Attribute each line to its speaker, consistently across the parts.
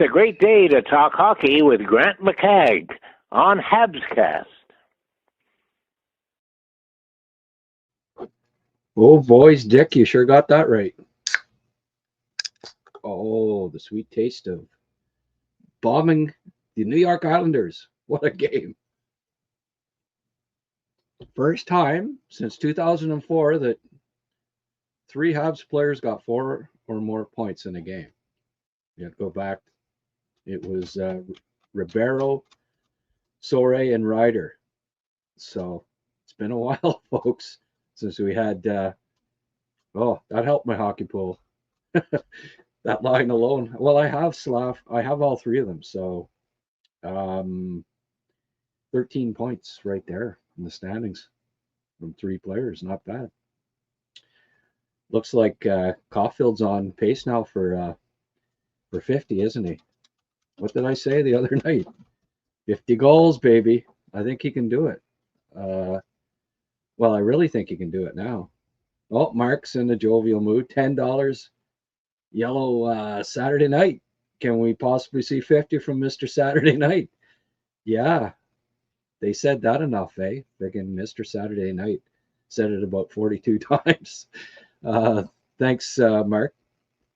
Speaker 1: It's a great day to talk hockey with Grant McCagg on Habscast.
Speaker 2: Oh, boys, Dick, you sure got that right. Oh, the sweet taste of bombing the New York Islanders. What a game. First time since 2004 that three Habs players got 4 or more points in a game. You have to go back. It was Ribeiro, Sore, and Ryder. So it's been a while, folks, since we had. Oh, that helped my hockey pool. That line alone. Well, I have Slav. I have all three of them. So 13 points right there in the standings from 3 players. Not bad. Looks like Caulfield's on pace now for 50, isn't he? What did I say the other night? 50 goals, baby. I think he can do it. Well, I really think he can do it now. Oh, Mark's in the jovial mood. $10 yellow Saturday night. Can we possibly see 50 from Mr. Saturday night? Yeah, they said that enough, eh? Friggin' Mr. Saturday night said it about 42 times. Thanks, Mark.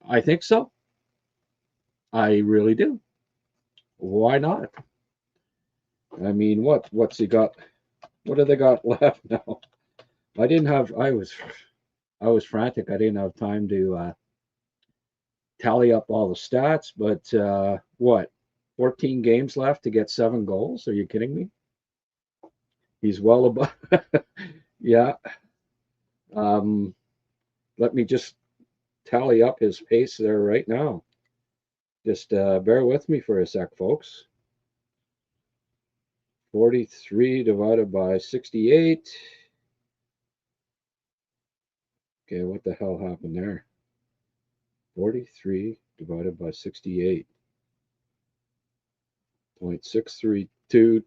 Speaker 2: I think so. I really do. Why not? I mean, what's he got? What have they got left now? I was frantic. I didn't have time to tally up all the stats, but what? 14 games left to get 7 goals? Are you kidding me? He's well above. Yeah. Let me just tally up his pace there right now. Just bear with me for a sec, folks. 43 divided by 68. Okay, what the hell happened there? 43 divided by 68. 0.632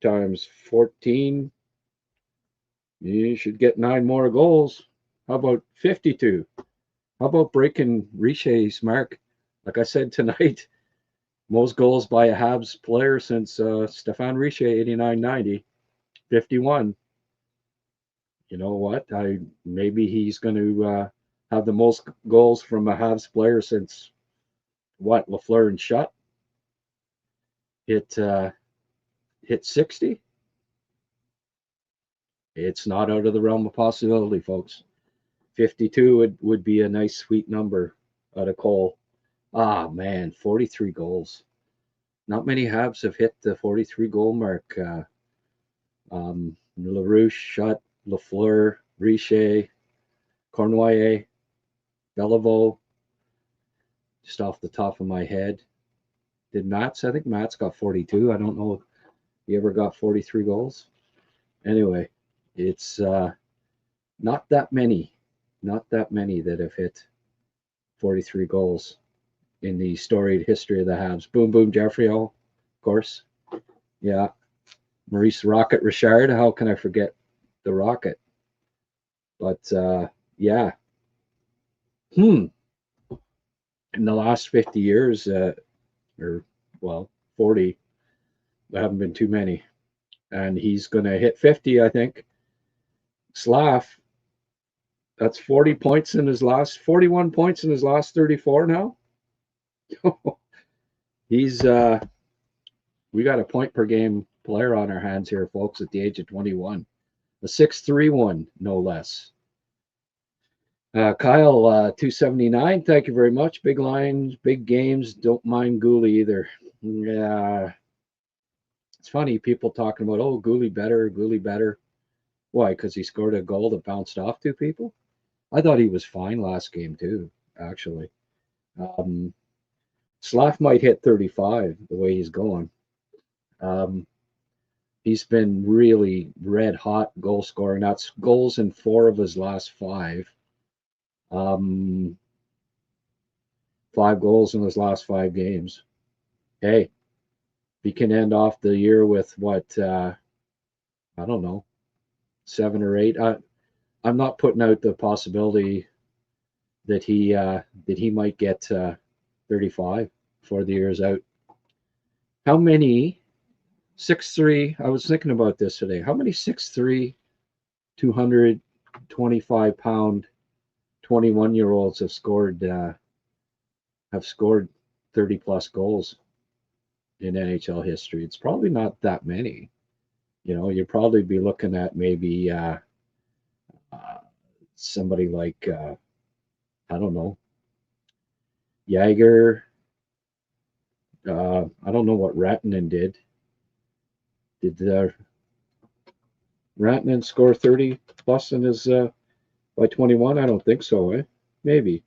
Speaker 2: times 14. You should get 9 more goals. How about 52? How about breaking Richet's mark? Like I said tonight, most goals by a Habs player since Stéphane Richer, 89-90, 51. You know what? Maybe he's going to have the most goals from a Habs player since what? Lafleur and Schutt hit 60. It's not out of the realm of possibility, folks. 52 would be a nice sweet number out of Cole. Ah, man, 43 goals. Not many Habs have hit the 43 goal mark. LaRouche, Schutt, Lafleur, Richer, Cournoyer, Beliveau, just off the top of my head. Did Mats? I think Mats got 42. I don't know if he ever got 43 goals. Anyway, it's not that many that have hit 43 goals in the storied history of the Habs. Boom Boom Jeffrey, of course. Yeah. Maurice Rocket Richard. How can I forget the Rocket? But yeah. In the last 50 years, or well, 40, there haven't been too many. And he's going to hit 50, I think. Slav, that's 41 points in his last 34 now. He's we got a point per game player on our hands here, folks, at the age of 21. A 6-3-1, no less. Kyle, 279, thank you very much. Big lines, big games. Don't mind Gooley either. Yeah. It's funny, people talking about, oh, Gooley better. Why? Because he scored a goal that bounced off 2 people? I thought he was fine last game, too, actually. Slav might hit 35 the way he's going. He's been really red hot goal scoring. That's goals in 4 of his last 5. 5 goals in his last 5 games. Hey, he can end off the year with what? I don't know, 7 or 8. I'm not putting out the possibility that he might get 35. before the year is out. How many 6'3"? I was thinking about this today. How many 6'3", 225-pound 21-year-olds have scored 30 plus goals in NHL history? It's probably not that many. You'd probably be looking at maybe somebody like I don't know, Jagger. I don't know what Rantanen did. Did Rantanen score 30 plus in his by 21? I don't think so. Maybe.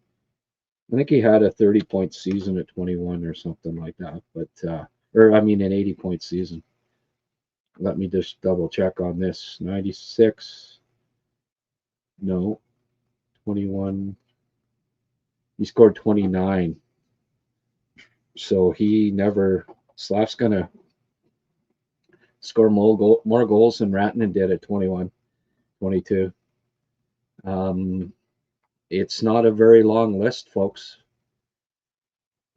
Speaker 2: I think he had a 30-point season at 21 or something like that. But an 80-point season. Let me just double check on this. 96. No. 21. He scored 29. So he never. Slav's gonna score more goals than Rantanen did at 21, 22. It's not a very long list, folks.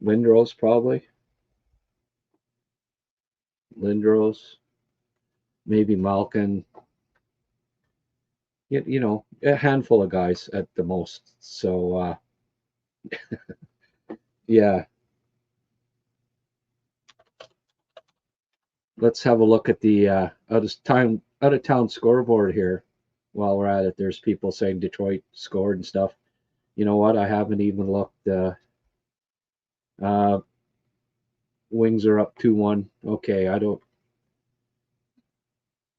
Speaker 2: Lindros probably. Lindros, maybe Malkin. A handful of guys at the most. So, yeah. Let's have a look at the out of town scoreboard here. While we're at it, there's people saying Detroit scored and stuff. You know what? I haven't even looked. Wings are up 2-1. Okay, I don't.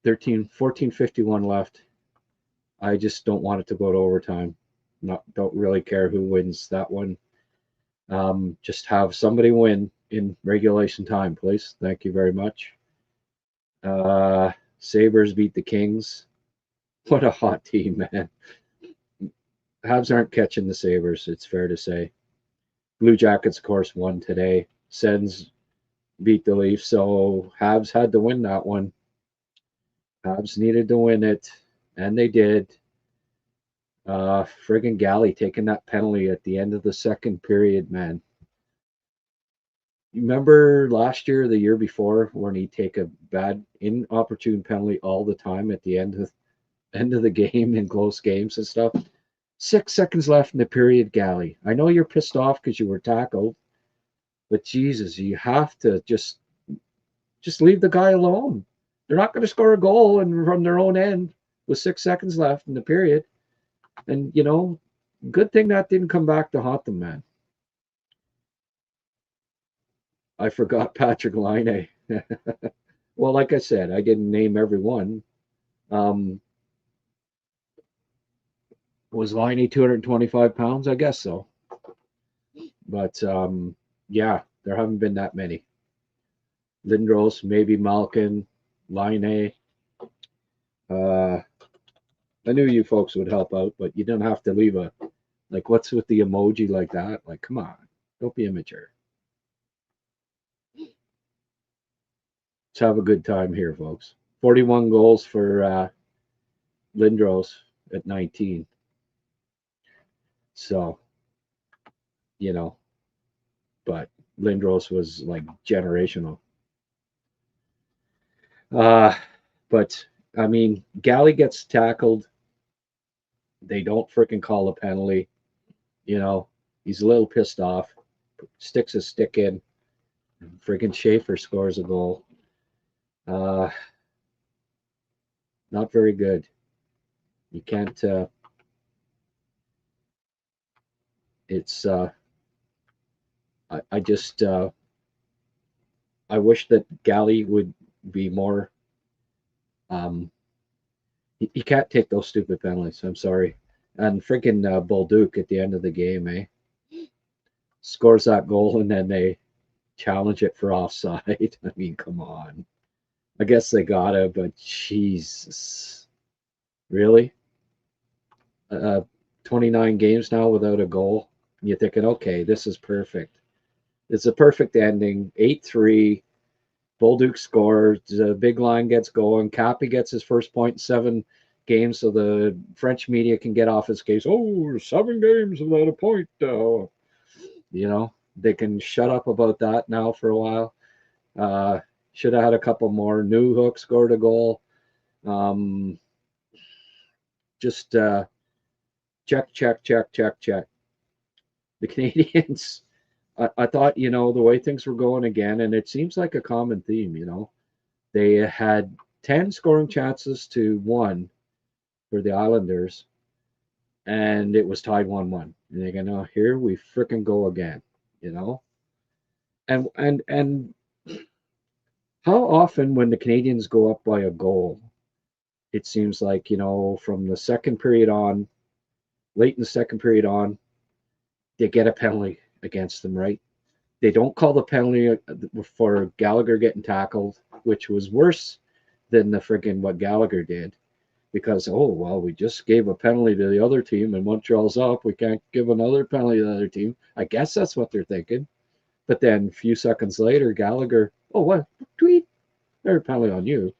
Speaker 2: 14:51 left. I just don't want it to go to overtime. Don't really care who wins that one. Just have somebody win in regulation time, please. Thank you very much. Sabres beat the Kings. What a hot team, man. Habs aren't catching the Sabres, it's fair to say. Blue Jackets, of course, won today. Sens beat the Leafs, so Habs had to win that one. Habs needed to win it, and they did. Friggin' Galley taking that penalty at the end of the second period, man. You remember last year, the year before, when he'd take a bad, inopportune penalty all the time at the end of the game in close games and stuff? 6 seconds left in the period, Galley. I know you're pissed off because you were tackled, but Jesus, you have to just leave the guy alone. They're not going to score a goal from their own end with 6 seconds left in the period. And, good thing that didn't come back to haunt them, man. I forgot Patrick Laine. Well, like I said, I didn't name every one. Was Laine 225 pounds? I guess so. But, yeah, there haven't been that many. Lindros, maybe Malkin, Laine. I knew you folks would help out, but you don't have to leave what's with the emoji like that? Like, come on, don't be immature. Let's have a good time here, folks. 41 goals for Lindros at 19. So, but Lindros was like generational. But I mean, Galley gets tackled. They don't freaking call a penalty. He's a little pissed off. Sticks his stick in. Freaking Schaefer scores a goal. Not very good. You can't. It's. I just. I wish that Galley would be more. You can't take those stupid penalties. I'm sorry. And freaking Bolduc at the end of the game, scores that goal and then they challenge it for offside. I mean, come on. I guess they gotta, but Jesus. Really? 29 games now without a goal. You're thinking, okay, this is perfect. It's a perfect ending. 8-3. Bolduc scores. The big line gets going. Cappy gets his first point in 7 games, so the French media can get off his case. Oh, 7 games without a point. they can shut up about that now for a while. Should have had a couple more. Newhook scored a goal. Just check, check, check, check, check. The Canadians, I thought, the way things were going again, and it seems like a common theme, they had 10 scoring chances to 1 for the Islanders, and it was tied 1-1. And they're going, here we fricking go again, And how often when the Canadians go up by a goal, it seems like, from the second period on, late in the second period on, they get a penalty against them, right? They don't call the penalty for Gallagher getting tackled, which was worse than the friggin' what Gallagher did, because, we just gave a penalty to the other team and Montreal's up. We can't give another penalty to the other team. I guess that's what they're thinking. But then a few seconds later, Gallagher, what? Tweet. There's a penalty on you.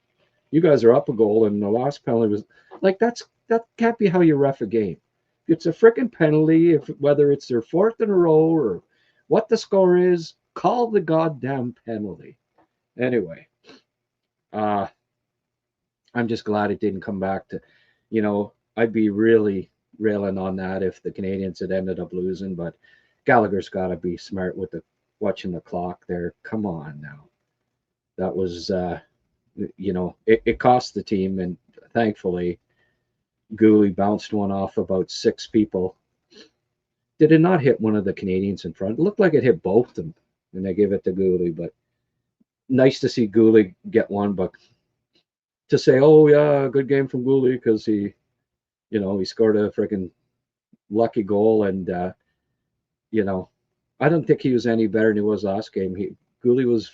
Speaker 2: You guys are up a goal, and the last penalty was like that can't be how you ref a game. It's a freaking penalty, whether it's their fourth in a row or what the score is, call the goddamn penalty. Anyway, I'm just glad it didn't come back to, I'd be really railing on that if the Canadians had ended up losing, but Gallagher's got to be smart with watching the clock there. Come on now. That was, it cost the team, and thankfully, Gooley bounced one off about 6 people. Did it not hit one of the Canadians in front? It looked like it hit both of them, and they gave it to Gooley. But nice to see Gooley get one. But to say, good game from Gooley because he scored a freaking lucky goal, and I don't think he was any better than he was last game. Gooley was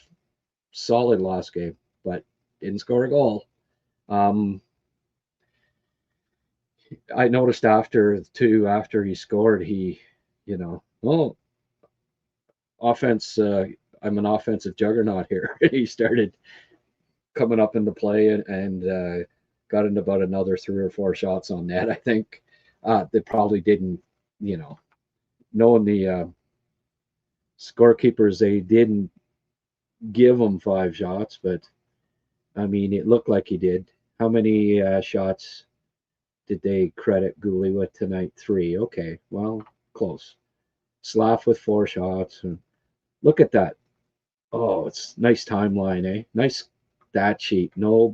Speaker 2: solid last game, but didn't score a goal. I noticed after he scored, he, offense. I'm an offensive juggernaut here. He started coming up into play and got into about another 3 or 4 shots on net. I think they probably didn't, knowing the scorekeepers, they didn't give him 5 shots, but I mean, it looked like he did. How many shots did they credit Gooley with tonight? 3. Okay, well, close. Slav with 4 shots. And look at that. Oh, it's nice timeline, eh? Nice stat sheet. No,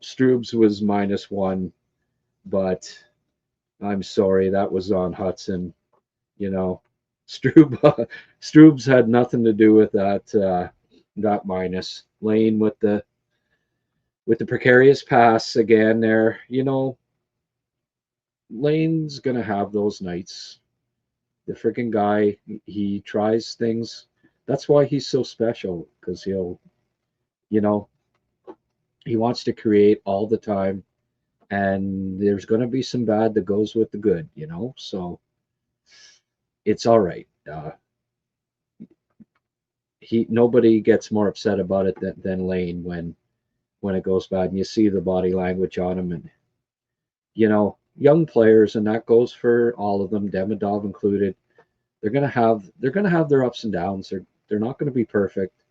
Speaker 2: Strubes was -1, but I'm sorry, that was on Hudson. Strubes had nothing to do with that minus. Lane with the precarious pass again there. Lane's gonna have those nights. The freaking guy, he tries things. That's why he's so special, because he'll, he wants to create all the time, and there's gonna be some bad that goes with the good, so it's all right. Nobody gets more upset about it than Lane when it goes bad, and you see the body language on him. And young players, and that goes for all of them, Demidov included, they're gonna have their ups and downs. They're not going to be perfect,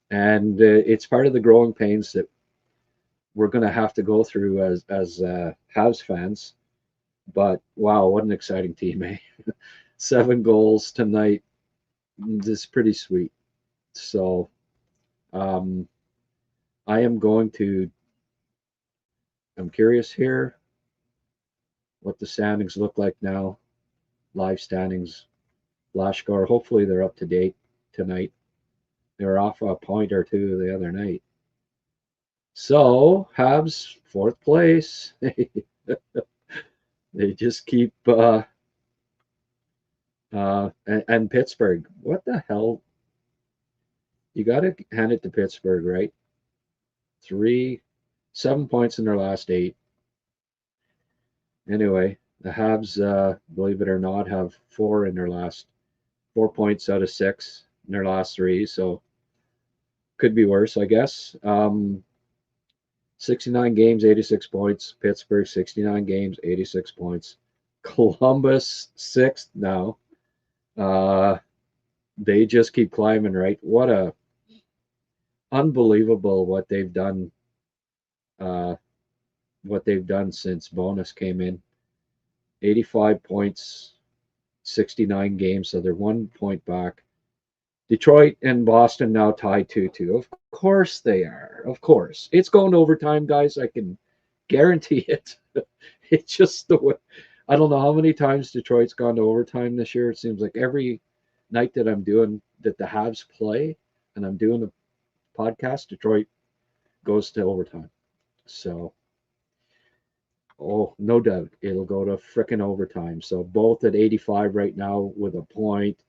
Speaker 2: and it's part of the growing pains that we're going to have to go through as Habs fans. But wow, what an exciting team, eh? 7 goals tonight. This is pretty sweet. So I'm curious here what the standings look like now. Live standings, Flash score. Hopefully they're up to date tonight. They were off a point or 2 the other night. So Habs 4th place. They just keep and Pittsburgh. What the hell? You got to hand it to Pittsburgh, right? 7 points in their last 8. Anyway, the Habs, believe it or not, have 4 points out of 6 in their last 3. So could be worse, I guess. 69 games, 86 points. Pittsburgh, 69 games, 86 points. Columbus, 6th now, They just keep climbing, right? What a unbelievable what they've done. What they've done since Bonus came in. 85 points, 69 games, so they're 1 point back. Detroit and Boston now tied 2-2. Of course they are. Of course. It's going to overtime, guys. I can guarantee it. It's just the way. I don't know how many times Detroit's gone to overtime this year. It seems like every night that I'm doing that the Habs play and I'm doing the podcast, Detroit goes to overtime. So, oh, no doubt it'll go to frickin' overtime. So both at 85 right now with a point,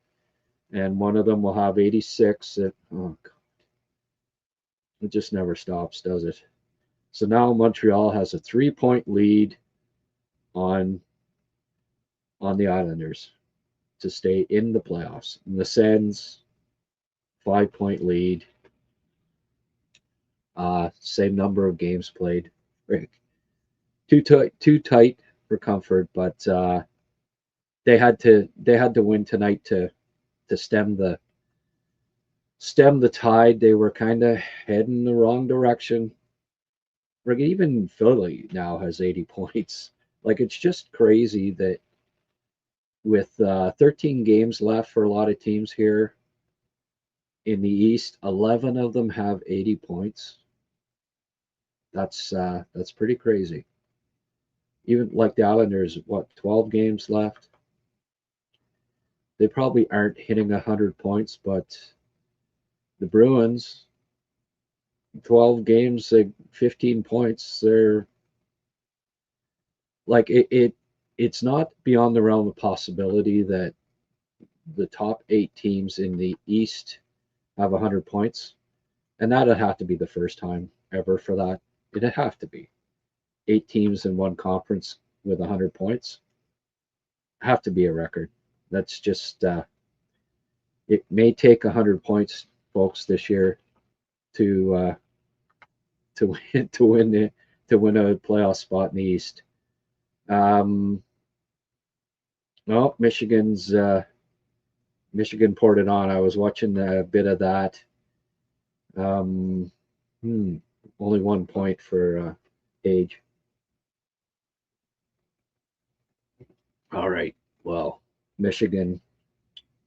Speaker 2: and one of them will have 86. Oh, God. It just never stops, does it? So now Montreal has a 3 point lead on the Islanders to stay in the playoffs. And the Sens, 5 point lead. Same number of games played. Too tight for comfort, but they had to win tonight to stem the tide. They were kind of heading the wrong direction. Like even Philly now has 80 points. Like it's just crazy that with 13 games left for a lot of teams here in the East, 11 of them have 80 points. That's pretty crazy. Even like the Islanders, what, 12 games left? They probably aren't hitting 100 points, but the Bruins, 12 games, 15 points. They're like it's not beyond the realm of possibility that the top 8 teams in the East have 100 points, and that'd have to be the first time ever for that. It'd have to be 8 teams in one conference with 100 points. Have to be a record. That's just it may take 100 points, folks, this year to win a playoff spot in the East. Well, Michigan poured it on. I was watching a bit of that. Only 1 point for Age. All right. Well, Michigan,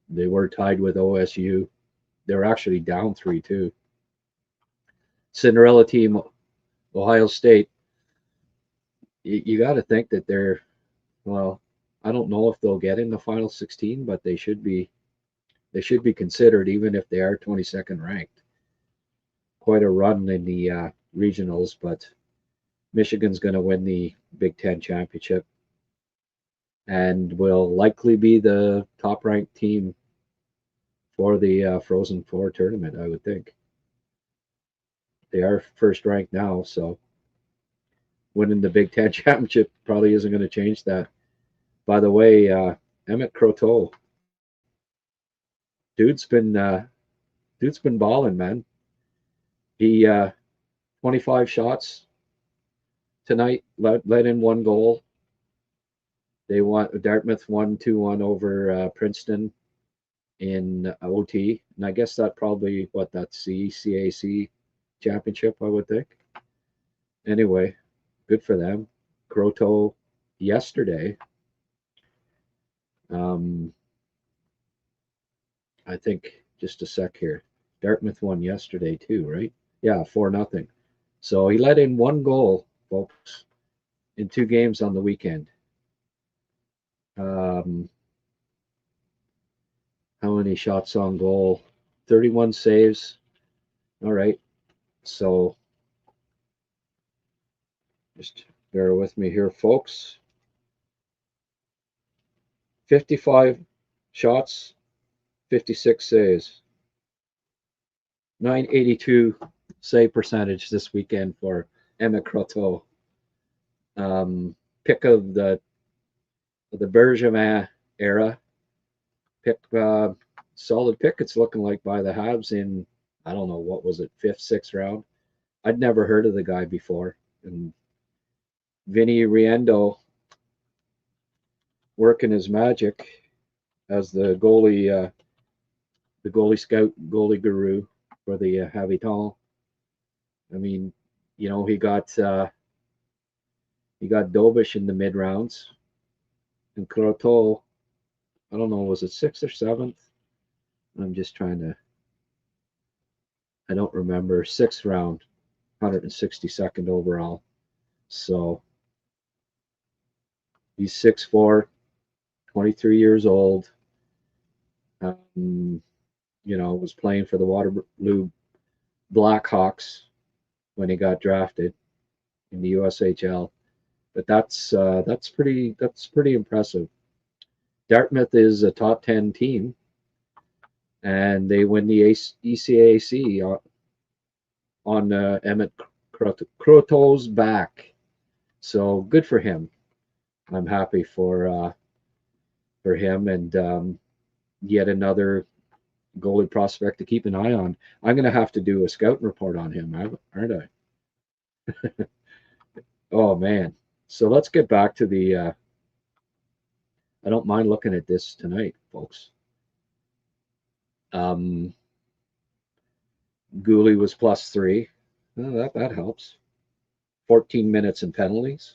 Speaker 2: they were tied with OSU. They're actually down 3-2. Cinderella team, Ohio State. You got to think that they're, well, I don't know if they'll get in the final 16, but they should be considered even if they are 22nd ranked. Quite a run in the regionals, but Michigan's going to win the Big Ten championship and will likely be the top ranked team for the Frozen Four tournament, I would think. They are first ranked now, so winning the Big Ten championship probably isn't going to change that. By the way, Emmett Croteau, dude's been balling, man. He 25 shots tonight, let in 1 goal. Dartmouth won 2-1 over Princeton in OT, and I guess that's CAC championship, I would think. Anyway, good for them. Croteau yesterday. I think just a sec here. Dartmouth won yesterday too, right? Yeah, 4-0. So he let in 1 goal, folks, in 2 games on the weekend. How many shots on goal? 31 saves. All right. So just bear with me here, folks. 55 shots, 56 saves. 982 save percentage this weekend for Emmett Croteau. Pick of the Bergevin era. Solid pick, it's looking like, by the Habs in, I don't know, what was it, 5th, 6th round. I'd never heard of the guy before. And Vinny Riendeau working his magic. as the goalie scout, goalie guru for the Habitant. I mean, you know, he got Dobish in the mid rounds, and Croteau, I don't know, was it sixth or seventh? I'm just trying to, I don't remember. Sixth round, 162nd overall. So he's 6'4", 23 years old. You know, was playing for the Waterloo Blackhawks when he got drafted in the USHL. But that's pretty impressive. Dartmouth is a top 10 team, and they win the ECAC on Emmett Croteau's back. So good for him. I'm happy for him, and yet another goalie prospect to keep an eye on. I'm going to have to do a scouting report on him, aren't I? Oh man. So let's get back to the I don't mind looking at this tonight, folks. Gooley was +3. Oh, that helps. 14 minutes and penalties.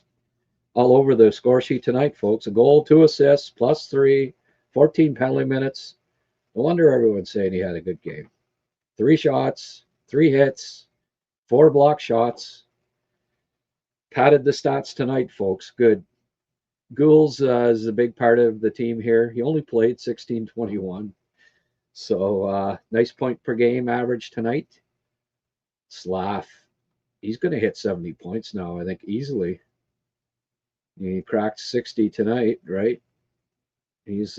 Speaker 2: All over the score sheet tonight, folks. A goal, 2 assists, +3, 14 penalty minutes. No wonder everyone's saying he had a good game. 3 shots, 3 hits, 4 block shots. Padded the stats tonight, folks. Good. Gould's is a big part of the team here. He only played 16-21. So nice point per game average tonight. Slav, he's going to hit 70 points now, I think, easily. He cracked 60 tonight, right? He's,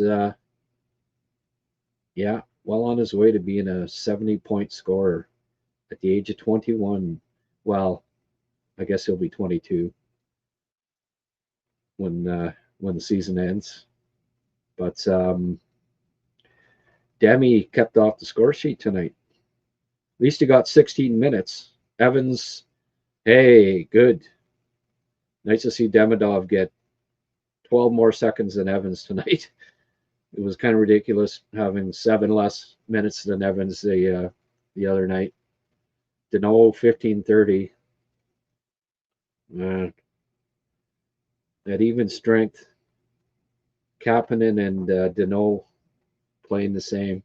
Speaker 2: yeah, well on his way to being a 70-point scorer at the age of 21. Well, I guess he'll be 22 when the season ends. But Demi kept off the score sheet tonight. At least he got 16 minutes. Evans, hey, good. Nice to see Demidov get 12 more seconds than Evans tonight. It was kind of ridiculous having 7 less minutes than Evans the other night. Deneau 15-30. At even strength, Kapanen and Deneau playing the same.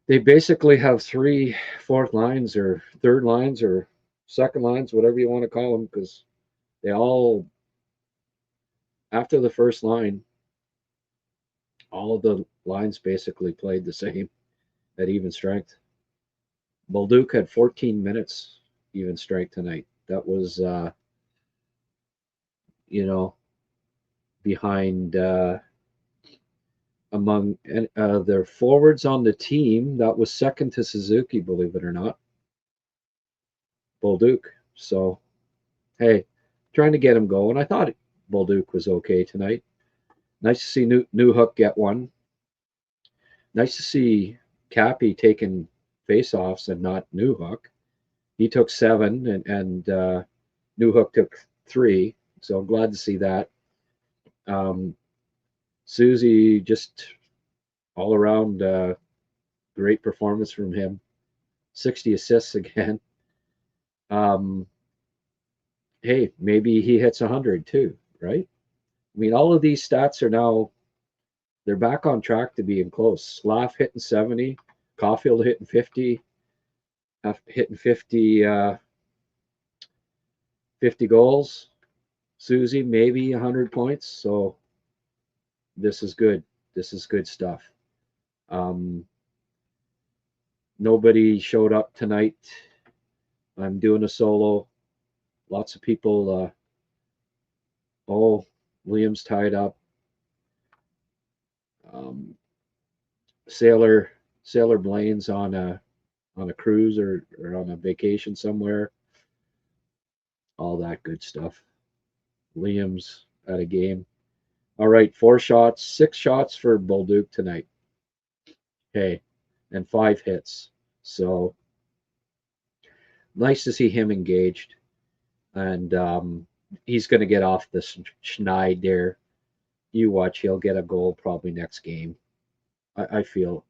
Speaker 2: They basically have 3 fourth lines or third lines or second lines, whatever you want to call them, because they all, after the first line, all of the lines basically played the same at even strength. Bolduc had 14 minutes even strength tonight. That was, you know, behind among their forwards on the team. That was second to Suzuki, believe it or not. Bolduc. So, hey, trying to get him going. I thought Bolduc was okay tonight. Nice to see Newhook get one. Nice to see Cappy taking face-offs and not Newhook. He took 7 and Newhook took 3. So I'm glad to see that. Susie, just all around great performance from him. 60 assists again. Hey, maybe he hits 100 too, right? I mean, all of these stats are now, they're back on track to being close. Slav hitting 70, Caulfield hitting 50, hitting 50 goals. Susie, maybe 100 points. So this is good. This is good stuff. Nobody showed up tonight. I'm doing a solo. Lots of people. Williams tied up. Sailor Blaine's on a cruise or on a vacation somewhere. All that good stuff. Liam's at a game. All right, 4 shots, 6 shots for Bolduc tonight. Okay, and 5 hits. So nice to see him engaged. And he's going to get off the schneid there you watch, he'll get a goal probably next game. I feel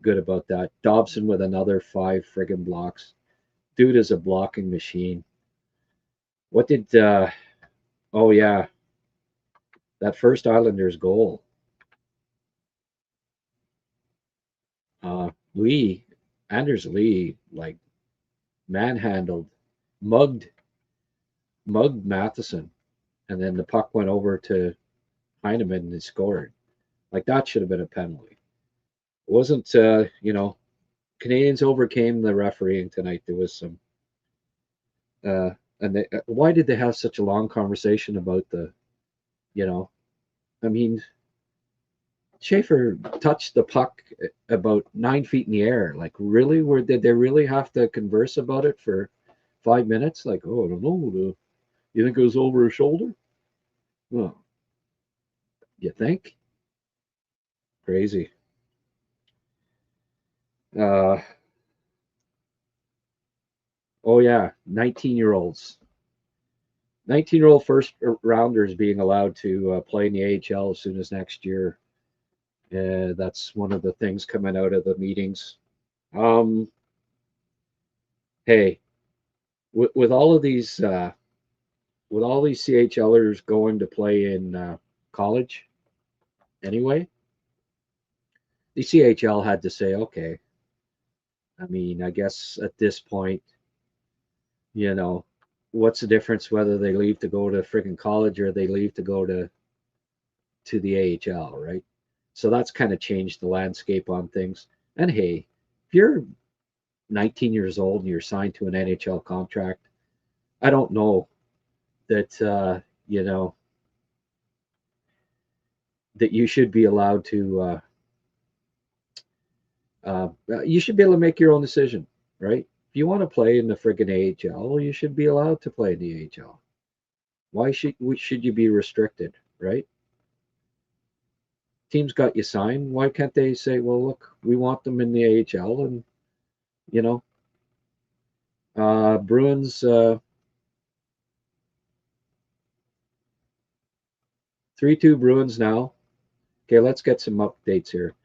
Speaker 2: good about that. Dobson with another 5 friggin' blocks. Dude is a blocking machine. What did? Oh yeah, that first Islanders goal. Anders Lee, like manhandled, mugged Matheson, and then the puck went over to Heineman and he scored. Like that should have been a penalty. It wasn't. Canadians overcame the refereeing tonight. There was some. And why did they have such a long conversation about the? I mean, Schaefer touched the puck about 9 feet in the air. Like, really? Did they really have to converse about it for 5 minutes? Like, oh, I don't know. You think it was over his shoulder? Well, you think? Crazy. Oh yeah, 19-year-olds. 19-year-old first rounders being allowed to play in the AHL as soon as next year. That's one of the things coming out of the meetings. Hey, with all of these CHLers going to play in college anyway, the CHL had to say, okay. I mean, I guess at this point, what's the difference whether they leave to go to freaking college or they leave to go to the AHL, right? So that's kind of changed the landscape on things. And hey, if you're 19 years old and you're signed to an NHL contract, I don't know that that you should be allowed to you should be able to make your own decision, right? If you want to play in the friggin' AHL, you should be allowed to play in the AHL. Why should you be restricted, right? Teams got you signed. Why can't they say, well, look, we want them in the AHL, and Bruins 3-2 Bruins now. Okay, let's get some updates here.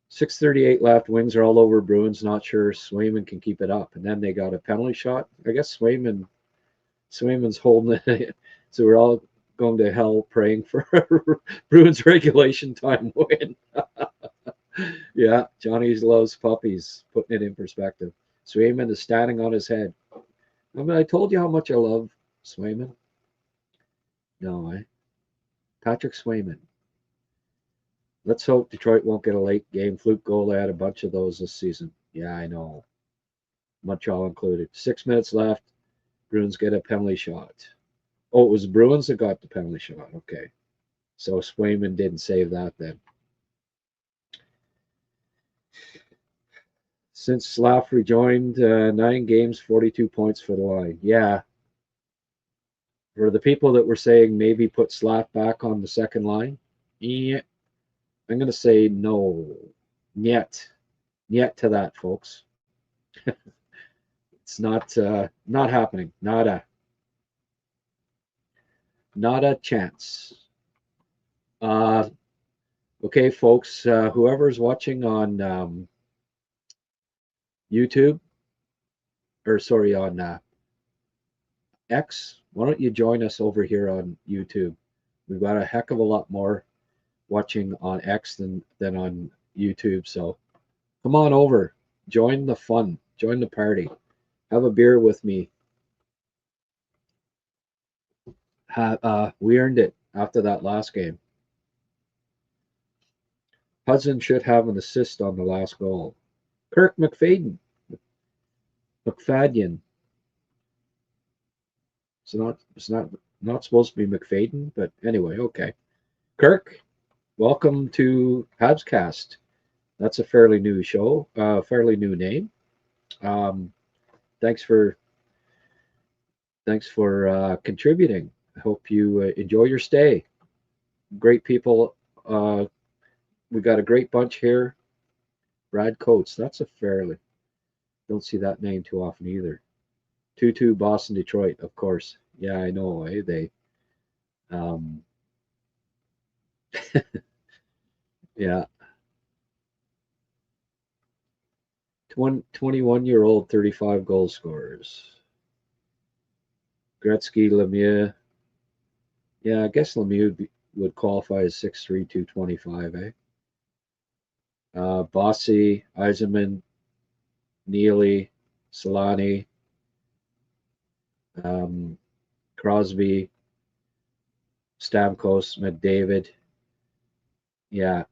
Speaker 2: 6:38 left. Wings are all over Bruins. Not sure Swayman can keep it up. And then they got a penalty shot. I guess Swayman's holding it. So we're all going to hell praying for Bruins regulation time win. Yeah, Johnny loves puppies, putting it in perspective. Swayman is standing on his head. I mean, I told you how much I love Swayman. No, Patrick Swayman. Let's hope Detroit won't get a late game fluke goal. They had a bunch of those this season. Yeah, I know. Montreal included. 6 minutes left. Bruins get a penalty shot. Oh, it was Bruins that got the penalty shot. Okay. So Swayman didn't save that then. Since Slav rejoined, 9 games, 42 points for the line. Yeah. For the people that were saying maybe put Slav back on the second line, yeah, I'm going to say no. Yet to that, folks. It's not happening. Not a chance. Okay, folks, whoever's watching on YouTube, or sorry, on X, why don't you join us over here on YouTube? We've got a heck of a lot more watching on X than on YouTube. So come on over, join the fun, join the party, have a beer with me. We earned it after that last game. Hudson should have an assist on the last goal. Kirk McFadden. It's not supposed to be McFadden, but anyway, okay. Kirk, welcome to Habscast. That's a fairly new show, fairly new name. Thanks for contributing. I hope you enjoy your stay. Great people. We got a great bunch here. Brad Coates. That's a fairly. Don't see that name too often either. 2-2 Boston Detroit, of course. Yeah, I know. They Yeah. 21-year-old 35 goal scorers. Gretzky, Lemieux. Yeah, I guess Lemieux would qualify as 6'3", 225, eh? Bossy, Eisenman, Neely, Solani, um, Crosby, Stamkos, McDavid. Yeah,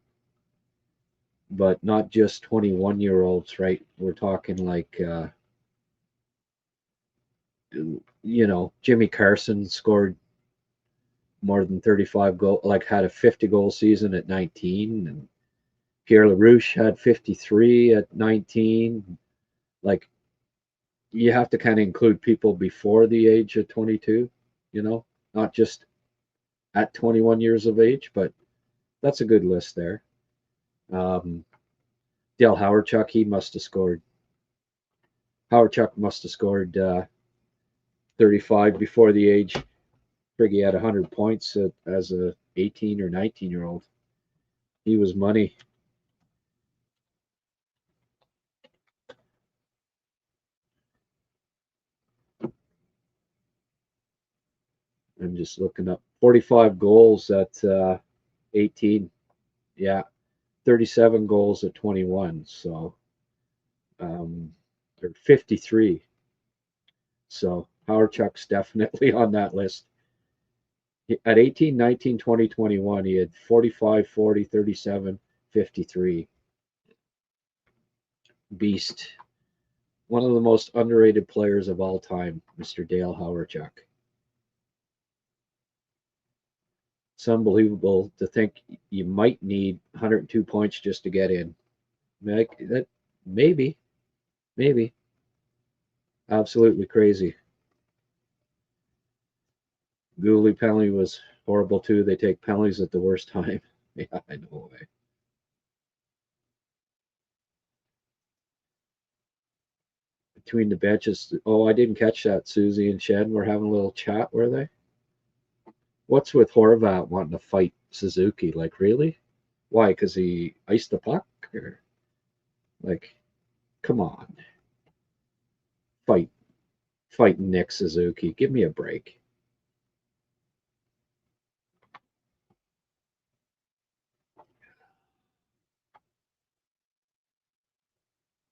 Speaker 2: but not just 21-year-olds, right? We're talking like, Jimmy Carson scored more than 35 goal, like had a 50-goal season at 19, and Pierre LaRouche had 53 at 19. Like, you have to kind of include people before the age of 22, not just at 21 years of age, but that's a good list there. Dale Hawerchuk, Hawerchuk must have scored 35 before the age. He had 100 points as a 18 or 19-year-old. He was money. I'm just looking up 45 goals at 18. Yeah, 37 goals at 21. So, or 53. So Hawerchuk's definitely on that list. At 18, 19, 20, 21, he had 45, 40, 37, 53. Beast. One of the most underrated players of all time, Mr. Dale Hawerchuk. It's unbelievable to think you might need 102 points just to get in. Maybe. Absolutely crazy. Goalie penalty was horrible too. They take penalties at the worst time. Yeah, I know. Between the benches. Oh, I didn't catch that. Susie and Shen were having a little chat, were they? What's with Horvat wanting to fight Suzuki? Like, really? Why? Because he iced the puck? Or, like, come on. Fight Nick Suzuki. Give me a break.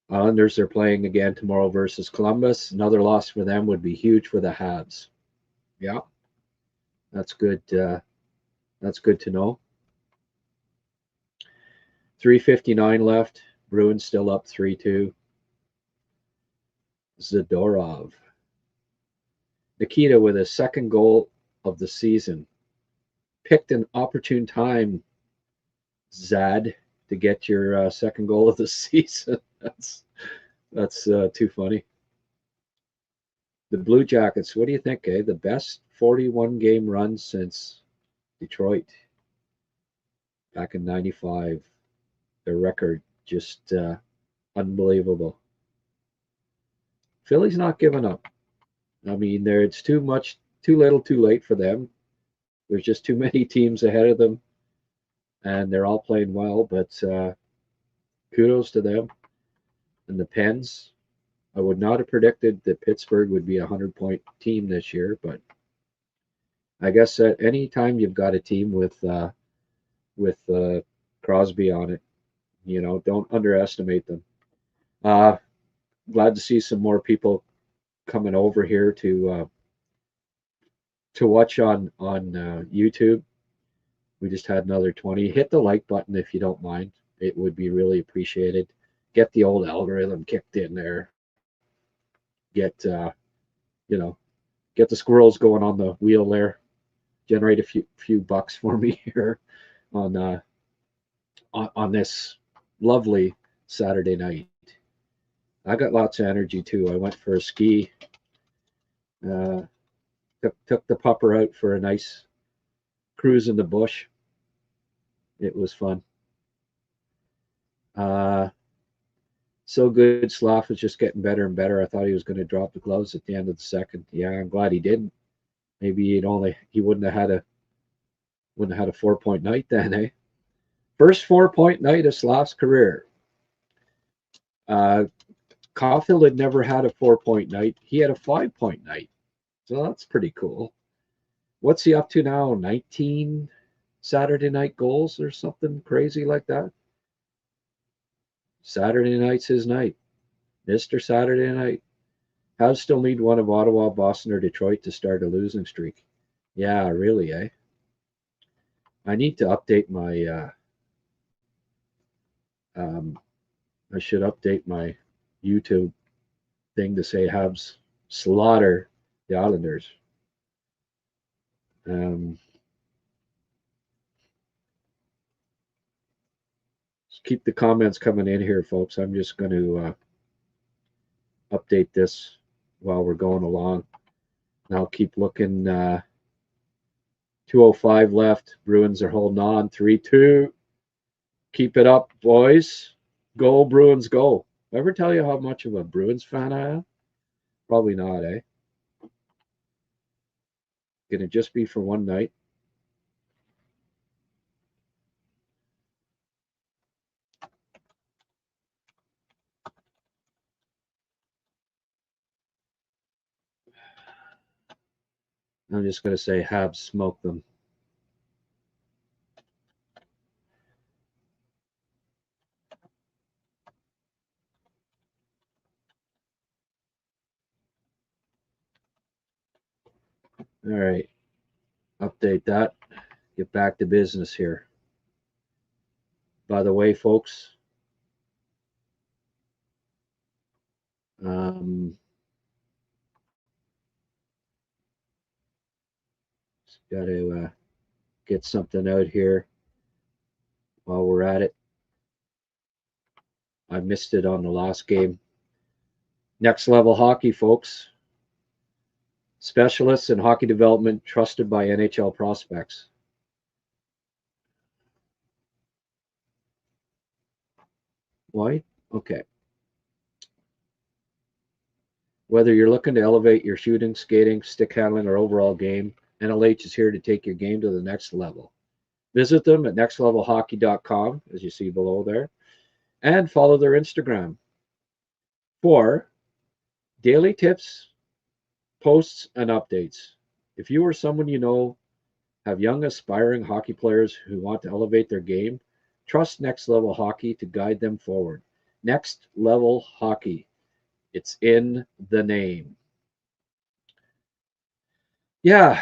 Speaker 2: Islanders are playing again tomorrow versus Columbus. Another loss for them would be huge for the Habs. Yeah, that's good. That's good to know. 3:59 left. Bruins still up 3-2. Zadorov. Nikita with a second goal of the season. Picked an opportune time, Zad, to get your second goal of the season. That's too funny. The Blue Jackets, what do you think, eh? The best 41-game run since Detroit back in 95. Their record just unbelievable. Philly's not giving up. I mean, it's too much, too little, too late for them. There's just too many teams ahead of them, and they're all playing well. But kudos to them. And the Pens, I would not have predicted that Pittsburgh would be a 100-point team this year, but I guess at any time you've got a team with Crosby on it, don't underestimate them. Glad to see some more people coming over here to watch on YouTube. We just had another 20. Hit the like button if you don't mind. It would be really appreciated. Get the old algorithm kicked in there. Get get the squirrels going on the wheel there. Generate a few bucks for me here on this lovely Saturday night. I got lots of energy too. I went for a ski. Took the pupper out for a nice cruise in the bush. It was fun. So good. Slough was just getting better and better. I thought he was going to drop the gloves at the end of the second. Yeah, I'm glad he didn't. Maybe he wouldn't have had Wouldn't have had a 4-point night then, eh? First 4-point night of Slav's career. Caulfield had never had a 4-point night. He had a 5-point night. So that's pretty cool. What's he up to now? 19 Saturday night goals or something crazy like that? Saturday night's his night. Mr. Saturday night. Habs still need one of Ottawa, Boston, or Detroit to start a losing streak. Yeah, really, eh? I need to update my I should update my YouTube thing to say Habs slaughter the Islanders. Keep the comments coming in here, folks. I'm just going to update this while we're going along. And I'll keep looking. 2:05 left. Bruins are holding on. 3-2. Keep it up, boys. Go, Bruins, go. Ever tell you how much of a Bruins fan I am? Probably not, eh? Can it just be for one night? I'm just going to say Habs smoke them. All right. Update that. Get back to business here. By the way, folks, got to get something out here while we're at it. I missed it on the last game. Next Level Hockey, folks. Specialists in hockey development trusted by NHL prospects. Why? Okay. Whether you're looking to elevate your shooting, skating, stick handling, or overall game, NLH is here to take your game to the next level. Visit them at nextlevelhockey.com, as you see below there, and follow their Instagram for daily tips, posts, and updates. If you or someone you know have young aspiring hockey players who want to elevate their game, trust Next Level Hockey to guide them forward. Next Level Hockey. It's in the name. Yeah,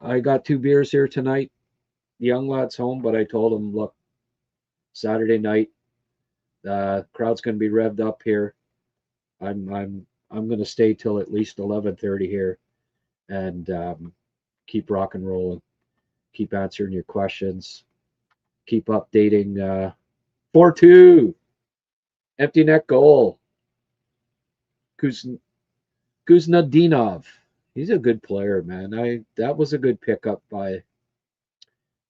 Speaker 2: I got 2 beers here tonight. The young lad's home, but I told him, look, Saturday night, the crowd's going to be revved up here. I'm going to stay till at least 11:30 here, and keep rock and rolling, keep answering your questions, keep updating. 4-2, empty net goal. Kuznetsov. He's a good player, man. That was a good pickup by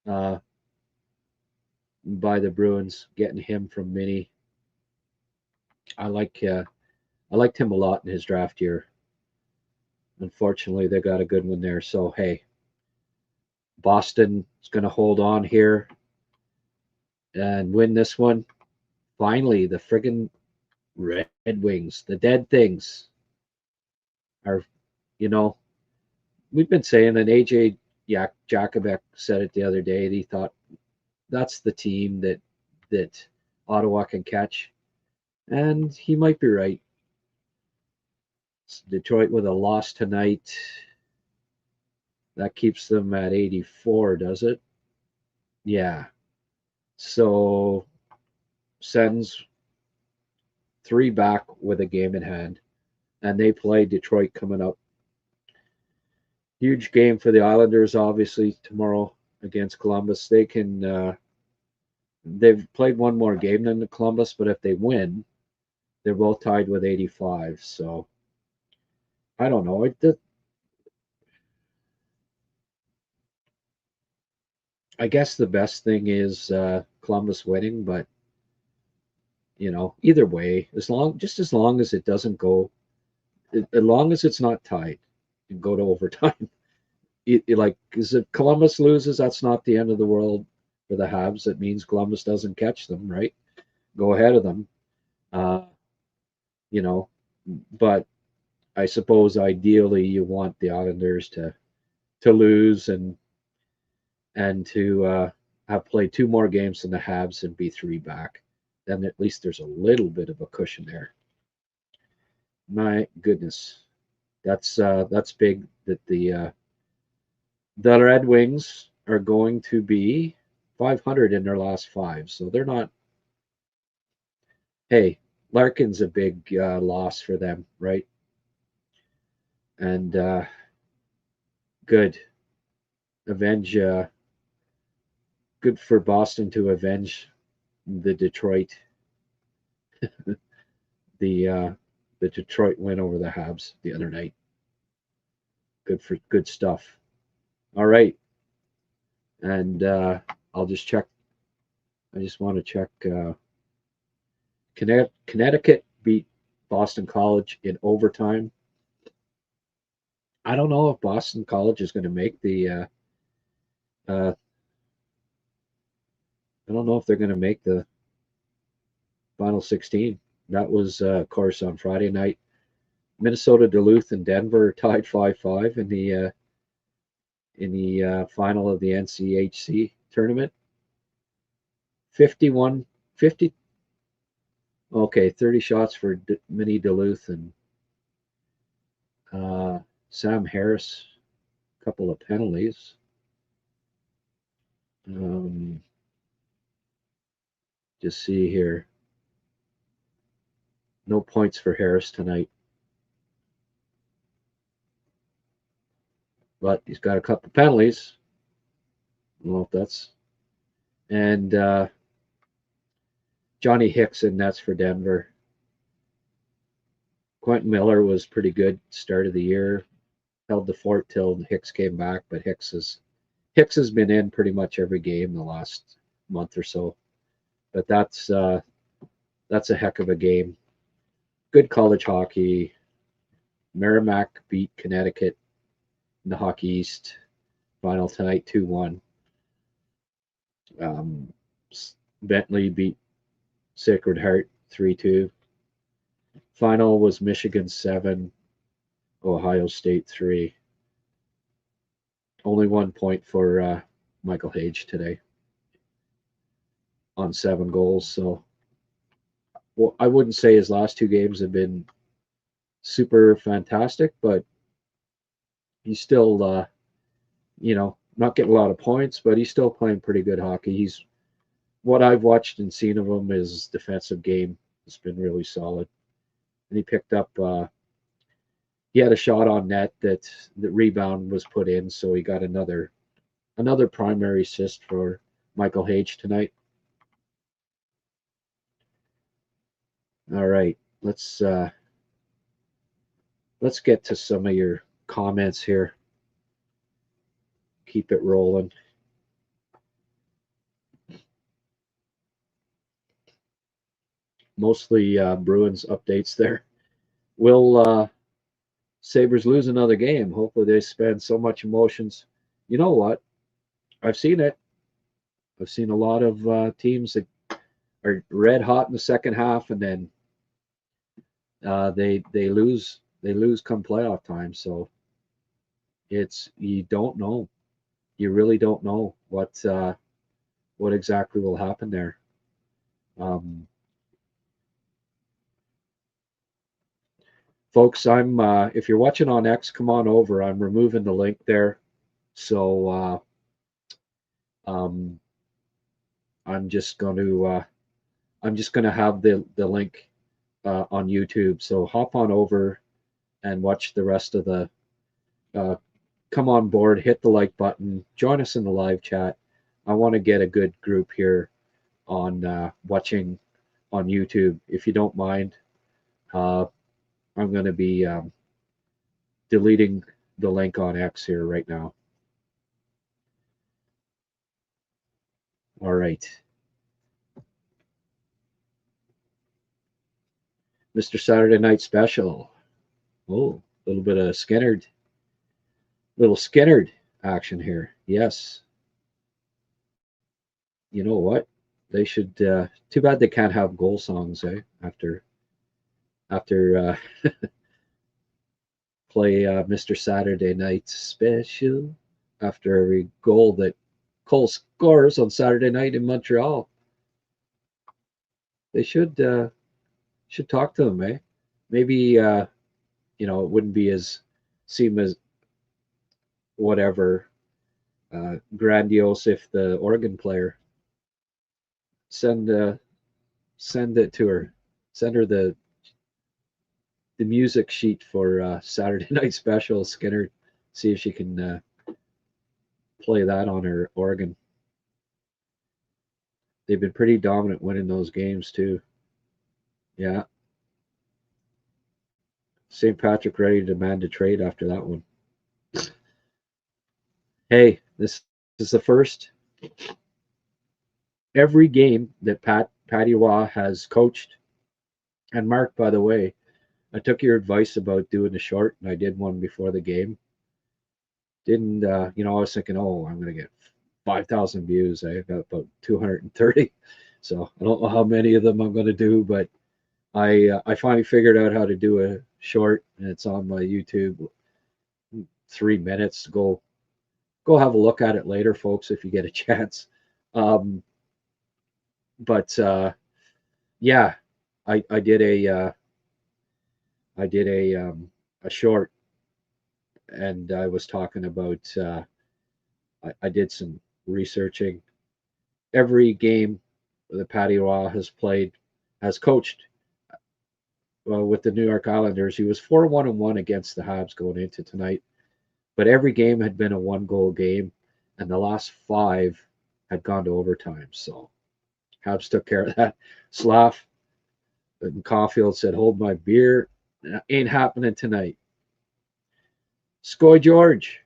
Speaker 2: the Bruins, getting him from Mini. I liked him a lot in his draft year. Unfortunately, they got a good one there. So hey, Boston is going to hold on here and win this one. Finally, the friggin' Red Wings, the dead things, are, we've been saying, and AJ Jakubek said it the other day. He thought that's the team that Ottawa can catch, and he might be right. Detroit with a loss tonight. That keeps them at 84, does it? Yeah. So sends 3 back with a game in hand, and they play Detroit coming up. Huge game for the Islanders, obviously, tomorrow against Columbus. They can. They've played one more game than the Columbus, but if they win, they're both tied with 85. So I don't know. I guess the best thing is Columbus winning, but either way, as long as it doesn't go, as long as it's not tied and go to overtime, like, because if Columbus loses, that's not the end of the world for the Habs. It means Columbus doesn't catch them, right? Go ahead of them. Uh, you know, but I suppose ideally you want the Islanders to lose and to have played 2 more games than the Habs and be 3 back. Then at least there's a little bit of a cushion there. My goodness, that's big. That the Red Wings are going to be 500 in their last 5, so they're not. Hey, Larkin's a big loss for them, right? And good avenge. Good for Boston to avenge the Detroit the Detroit win over the Habs the other night. Good stuff. All right, and I'll just check. I just want to check. Connecticut beat Boston College in overtime. I don't know if Boston College is going to make the. I don't know if they're going to make the final 16. That was, of course, on Friday night. Minnesota, Duluth, and Denver tied 5-5 in the final of the NCHC tournament. 51, 50. Okay, 30 shots for Mini Duluth and Sam Harris. A couple of penalties. Just see here. No points for Harris tonight. But he's got a couple penalties. I don't know if that's. And Johnny Hickson, that's for Denver. Quentin Miller was pretty good start of the year. Held the fort till Hicks came back, but Hicks has been in pretty much every game the last month or so. But that's a heck of a game. Good college hockey. Merrimack beat Connecticut in the Hockey East final tonight, 2-1. Bentley beat Sacred Heart 3-2. Final was Michigan 7, Ohio State 3. Only 1 point for Michael Hage today on 7 goals. So, well, I wouldn't say his last 2 games have been super fantastic, but he's still, not getting a lot of points, but he's still playing pretty good hockey. He's what I've watched and seen of him, his defensive game has been really solid. And he picked up, he had a shot on net that the rebound was put in, so he got another primary assist for Michael Hage tonight. All right, let's get to some of your comments here. Keep it rolling. Mostly Bruins updates there. Will Sabres lose another game? Hopefully they spend so much emotions. You know what? I've seen it. I've seen a lot of teams that are red hot in the second half, and then they lose come playoff time. So you don't know. You really don't know what exactly will happen there. Folks, I'm if you're watching on X, come on over. I'm removing the link there, so I'm just going to have the link on YouTube. So hop on over and watch the rest of the. Come on board, hit the like button, join us in the live chat. I want to get a good group here on watching on YouTube. If you don't mind, I'm going to be deleting the link on X here right now. All right. Mr. Saturday Night Special. Oh, a little bit of Skinnerd. Little Skinnerd. action here. Yes. You know what? They should. Too bad they can't have goal songs, eh? After play Mr. Saturday Night Special after every goal that Cole scores on Saturday night in Montreal. They should talk to them, eh? Maybe it wouldn't be as seem as whatever grandiose if the organ player send send it to her, send her the music sheet for Saturday Night Special, Skinner, see if she can play that on her organ. They've been pretty dominant winning those games too. Yeah. St. Patrick ready to demand a trade after that one. Hey, this is the first. Every game that Patty Waugh has coached, and Mark, by the way, I took your advice about doing the short, and I did one before the game. Didn't I was thinking, oh, I'm gonna get 5,000 views. I got about 230, so I don't know how many of them I'm gonna do, but I finally figured out how to do a short, and it's on my YouTube. 3 minutes. Go have a look at it later, folks, if you get a chance. Um, but yeah, I did a short, and I was talking about I did some researching. Every game that Patty Waugh has coached with the New York Islanders, he was 4-1-1 against the Habs going into tonight. But every game had been a one-goal game, and the last 5 had gone to overtime. So Habs took care of that. Slav and Caulfield said, "Hold my beer. Ain't happening tonight." Skoy George,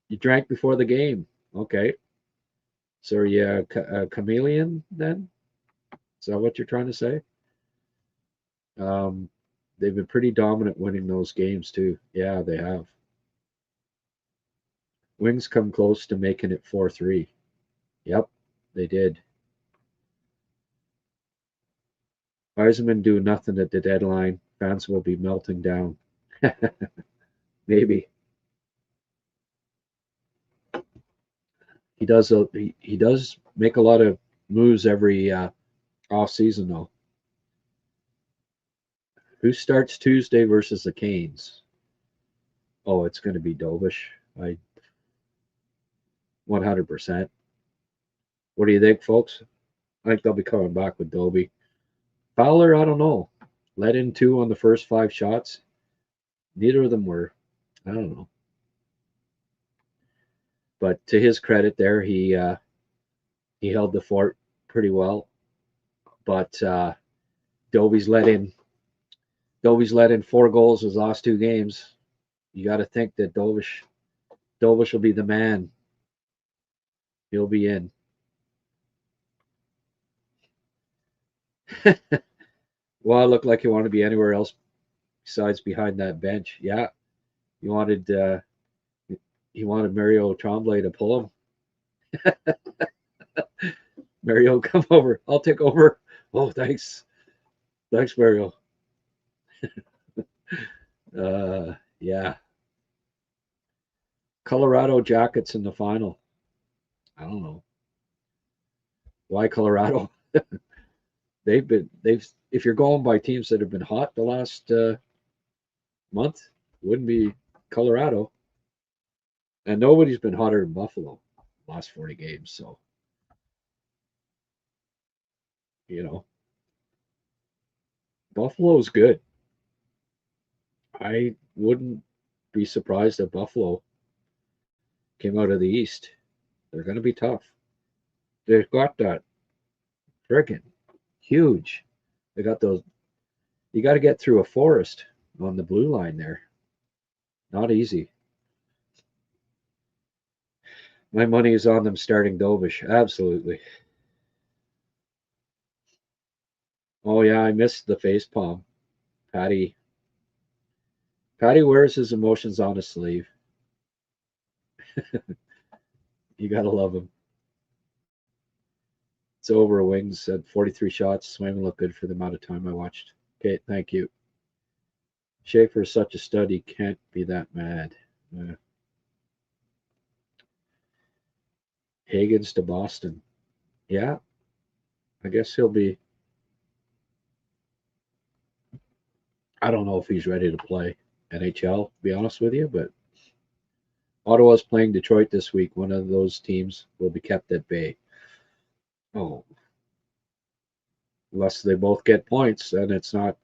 Speaker 2: you drank before the game. Okay. So are you a chameleon then? Is that what you're trying to say? Um, they've been pretty dominant winning those games too. Yeah, they have. Wings come close to making it 4-3. Yep, they did. Yzerman do nothing at the deadline. Fans will be melting down. Maybe he does make a lot of moves every off season though. Who starts Tuesday versus the Canes? Oh, it's going to be Dovish. I 100%. What do you think, folks? I think they'll be coming back with Dobie. Fowler, I don't know. Let in 2 on the first 5 shots. Neither of them were. I don't know. But to his credit, there he held the fort pretty well. But Dobie's let in 4 goals his last 2 games. You got to think that Dovish will be the man. He'll be in. Well, it looked like you want to be anywhere else besides behind that bench. Yeah, you wanted Mario Tremblay to pull him. Mario, come over. I'll take over. Oh, thanks, Mario. Yeah. Colorado Jackets in the final. I don't know why Colorado. They've if you're going by teams that have been hot the last month, wouldn't be Colorado, and nobody's been hotter than Buffalo the last 40 games. So Buffalo's good. I wouldn't be surprised if Buffalo came out of the East. They're going to be tough. They've got that friggin' huge. They got those. You got to get through a forest on the blue line there. Not easy. My money is on them starting Dovish. Absolutely. Oh yeah, I missed the face palm. Patty wears his emotions on his sleeve. You gotta love him. It's over. Wings at 43 shots. Swayman looked good for the amount of time I watched. Okay, thank you. Schaefer is such a stud. He can't be that mad. Higgins to Boston. Yeah, I guess he'll be. I don't know if he's ready to play NHL, to be honest with you, but Ottawa's playing Detroit this week. One of those teams will be kept at bay. Oh, unless they both get points, and it's not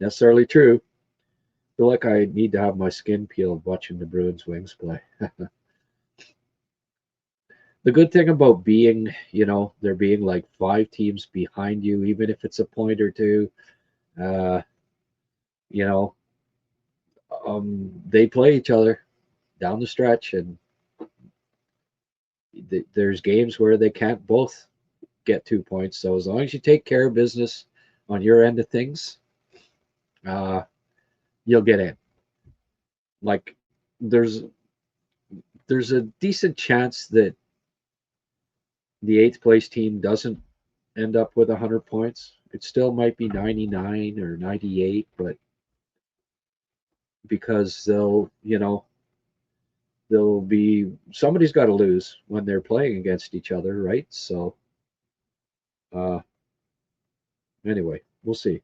Speaker 2: necessarily true. I feel like I need to have my skin peeled watching the Bruins Wings play. The good thing about being, there being like 5 teams behind you, even if it's a point or two, uh, you know, they play each other down the stretch, and there's games where they can't both get 2 points. So as long as you take care of business on your end of things, you'll get in. Like there's a decent chance that the 8th place team doesn't end up with 100 points. It still might be 99 or 98, but because they'll be, somebody's got to lose when they're playing against each other, right? So anyway, we'll see.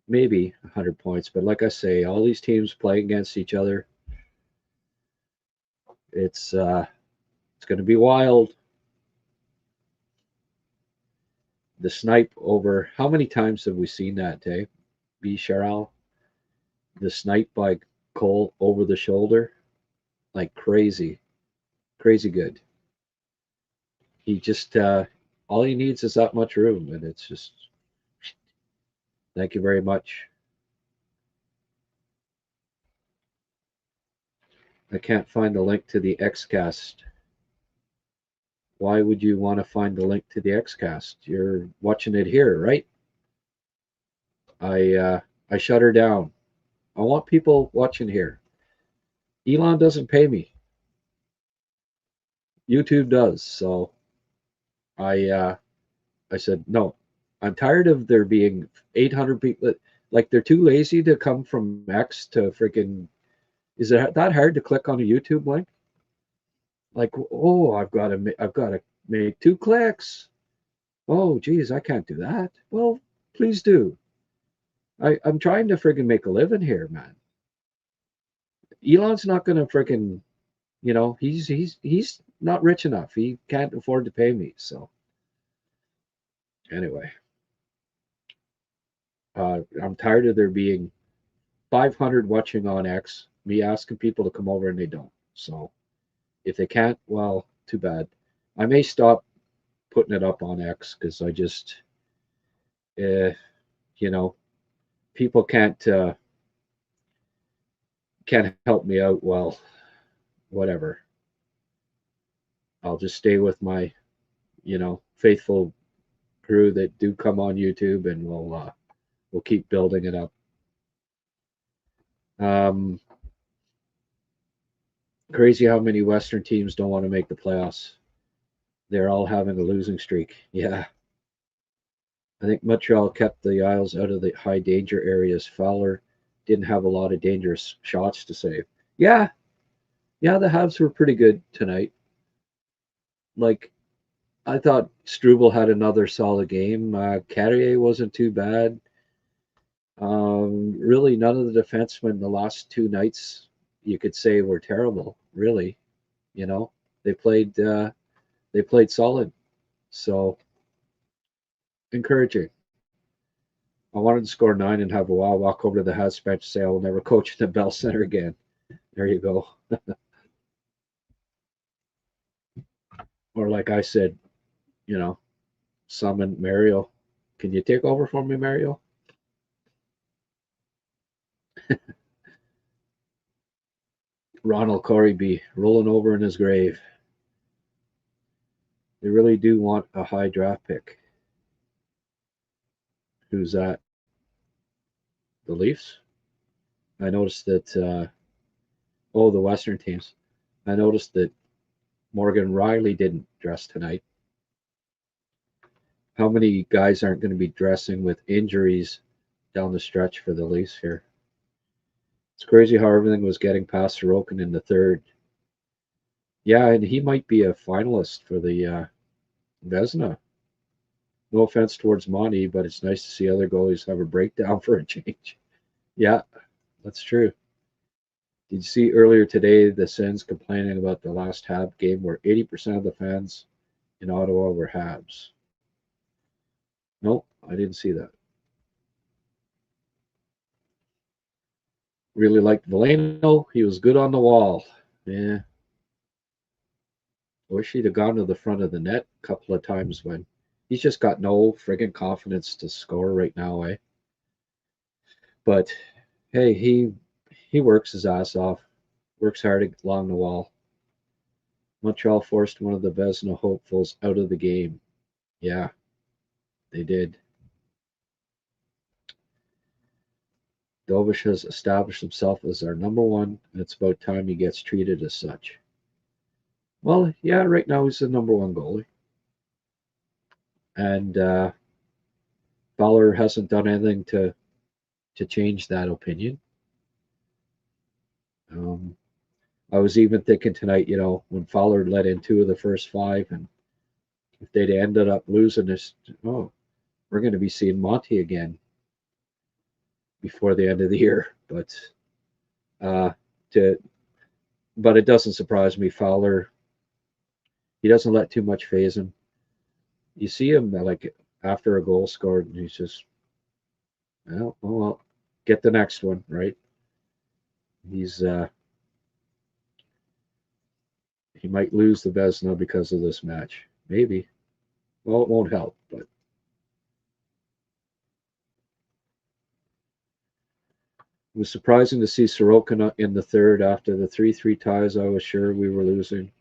Speaker 2: Maybe 100 points, but like I say, all these teams playing against each other. It's going to be wild. The snipe over, how many times have we seen that, Dave? B. Sherrill? The snipe by Cole over the shoulder, like crazy good. He just all he needs is that much room, and it's just, thank you very much. I can't find the link to the Xcast. Why would you want to find the link to the Xcast? You're watching it here, right? I shut her down. I want people watching here. Elon doesn't pay me. YouTube does. So I said no. I'm tired of there being 800 people. Like they're too lazy to come from X to freaking. Is it that hard to click on a YouTube link? Like, oh, I've got to make 2 clicks. Oh, geez, I can't do that. Well, please do. I'm trying to friggin' make a living here, man. Elon's not gonna friggin', he's not rich enough. He can't afford to pay me. So anyway, I'm tired of there being 500 watching on X, me asking people to come over and they don't. So if they can't, well, too bad. I may stop putting it up on X because I just, people can't help me out. Well, whatever. I'll just stay with my, faithful crew that do come on YouTube, and we'll keep building it up. Crazy how many Western teams don't want to make the playoffs. They're all having a losing streak. Yeah. I think Montreal kept the Isles out of the high danger areas. Fowler didn't have a lot of dangerous shots to save. Yeah. Yeah, the Habs were pretty good tonight. Like, I thought Struble had another solid game. Carrier wasn't too bad. Really, none of the defensemen the last 2 nights you could say were terrible. Really, they played solid. So encouraging. I wanted to score 9 and have a while walk over to the Habs bench and say I will never coach in the Bell Center again. There you go. Or like I said, summon Mario. Can you take over for me, Mario? Ronald Corey be rolling over in his grave. They really do want a high draft pick. Who's that? The Leafs? I noticed that, the Western teams. I noticed that Morgan Riley didn't dress tonight. How many guys aren't going to be dressing with injuries down the stretch for the Leafs here? It's crazy how everything was getting past Sorokin in the third. Yeah, and he might be a finalist for the Vezina. No offense towards Monty, but it's nice to see other goalies have a breakdown for a change. Yeah, that's true. Did you see earlier today the Sens complaining about the last Habs game where 80% of the fans in Ottawa were Habs? No, I didn't see that. Really liked Veleno. He was good on the wall. Yeah. I wish he'd have gone to the front of the net a couple of times when he's just got no friggin' confidence to score right now, eh? But hey, he works his ass off, works hard along the wall. Montreal forced one of the Vezina hopefuls out of the game. Yeah, they did. Dovish has established himself as our number one, and it's about time he gets treated as such. Well, yeah, right now he's the number one goalie. And Fowler hasn't done anything to change that opinion. I was even thinking tonight, when Fowler led in 2 of the first 5, and if they'd ended up losing this, we're going to be seeing Monty again before the end of the year. But it doesn't surprise me. Fowler, he doesn't let too much phase him. You see him like after a goal scored, and he's just, well, get the next one, right? He's he might lose the Vezina because of this match. Maybe. Well, it won't help, but it was surprising to see Sorokin in the third after the 3-3 ties. I was sure we were losing.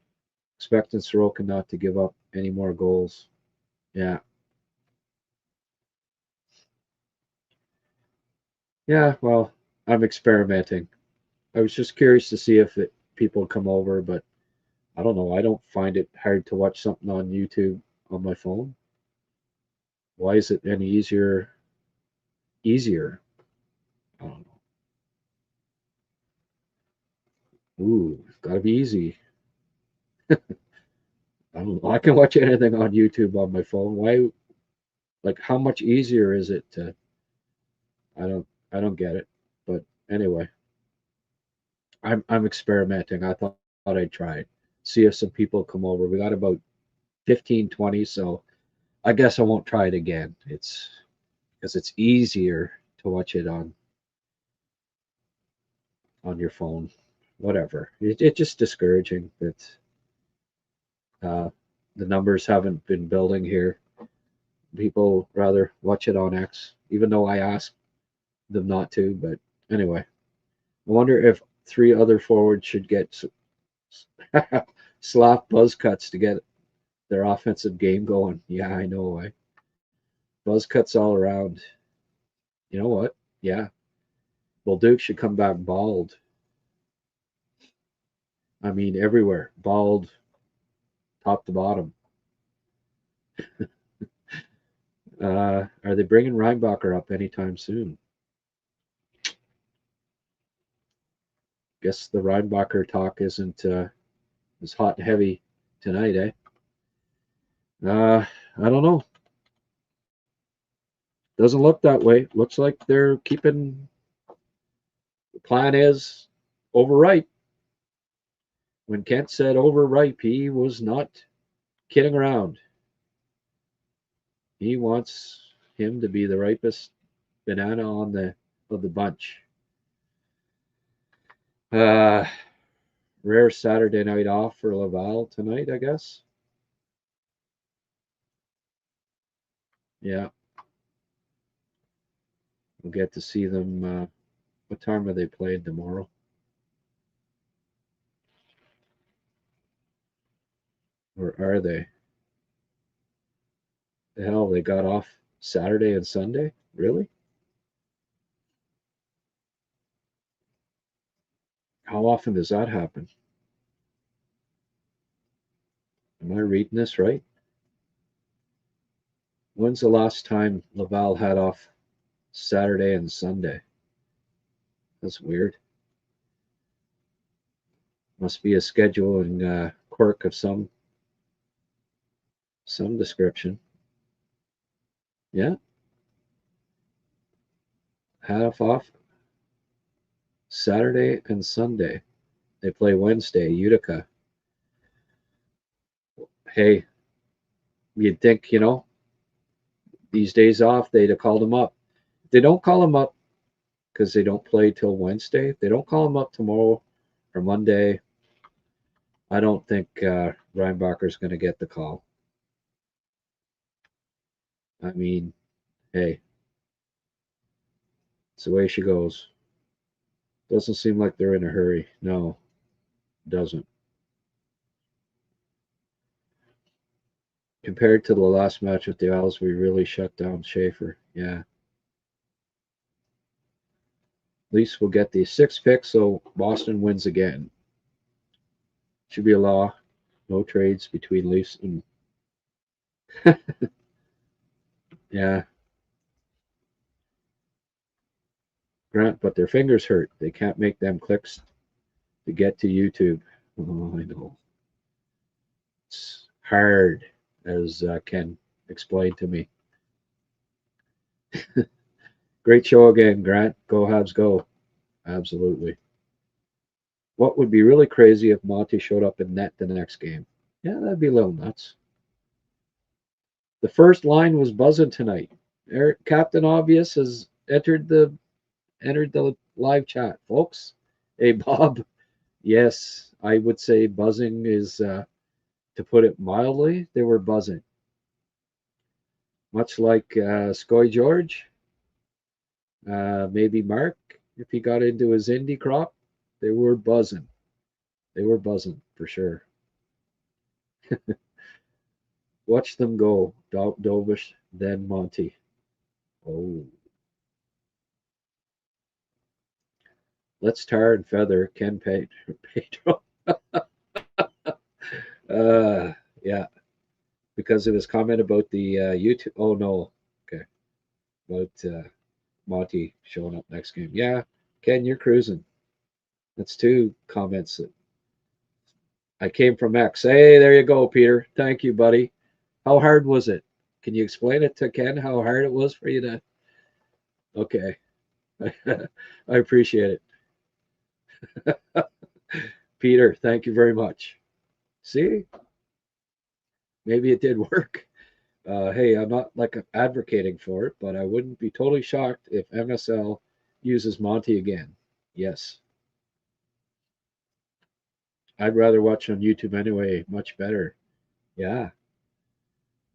Speaker 2: Expecting Sorokin not to give up any more goals. Yeah. Yeah, well, I'm experimenting. I was just curious to see if people come over, but I don't know. I don't find it hard to watch something on YouTube on my phone. Why is it any easier? Easier. I don't know. Ooh, it's got to be easy. I don't know. I can watch anything on YouTube on my phone. Why? Like, how much easier is it to? I don't get it. But anyway, I'm experimenting. I thought I'd try it. See if some people come over. We got about 15, 20, so I guess I won't try it again. It's because it's easier to watch it on your phone. Whatever. It's just discouraging that uh, the numbers haven't been building here. People rather watch it on X, even though I asked them not to. But anyway, I wonder if 3 other forwards should get slap buzz cuts to get their offensive game going. Yeah, I know. Buzz cuts all around. You know what? Yeah. Well, Duke should come back bald. I mean, everywhere. Bald, top to bottom. Are they bringing Reinbacher up anytime soon? Guess the Reinbacher talk isn't as hot and heavy tonight, eh? I don't know. Doesn't look that way. Looks like they're keeping. The plan is overripe. When Kent said overripe, he was not kidding around. He wants him to be the ripest banana of the bunch. Rare Saturday night off for Laval tonight, I guess. Yeah. We'll get to see them. What time are they playing tomorrow? Or are they? The hell, they got off Saturday and Sunday? Really? How often does that happen? Am I reading this right? When's the last time Laval had off Saturday and Sunday? That's weird. Must be a scheduling quirk of some description. Yeah, had off Saturday and Sunday. They play Wednesday, Utica. Hey, you'd think, these days off, they'd have called them up. They don't call them up because they don't play till Wednesday. They don't call them up tomorrow or Monday. I don't think Reinbacher's going to get the call. I mean, hey, it's the way she goes. Doesn't seem like they're in a hurry. No, doesn't. Compared to the last match with the Isles, we really shut down Schaefer. Yeah. At least we'll get the 6th pick, so Boston wins again. Should be a law. No trades between Leafs and. Yeah. Grant, but their fingers hurt. They can't make them clicks to get to YouTube. Oh, I know. It's hard, as Ken explained to me. Great show again, Grant. Go Habs, go. Absolutely. What would be really crazy if Monty showed up in net the next game? Yeah, that'd be a little nuts. The first line was buzzing tonight. Eric, Captain Obvious has entered the live chat, folks. Hey, Bob. Yes, I would say buzzing is, to put it mildly, they were buzzing. Much like Scoy George, maybe Mark, if he got into his indie crop, they were buzzing. They were buzzing for sure. Watch them go. Dovish, then Monty. Oh. Let's tar and feather Ken Pedro. Yeah, because of his comment about the YouTube. Oh no, okay, about Monty showing up next game. Yeah, Ken, you're cruising. That's 2 comments that I came from X. Hey, there you go, Peter. Thank you, buddy. How hard was it? Can you explain it to Ken how hard it was for you to? Okay, I appreciate it. Peter, thank you very much. See, maybe it did work. Hey, I'm not like advocating for it, but I wouldn't be totally shocked if MSL uses Monty again. Yes. I'd rather watch on YouTube anyway, much better. Yeah.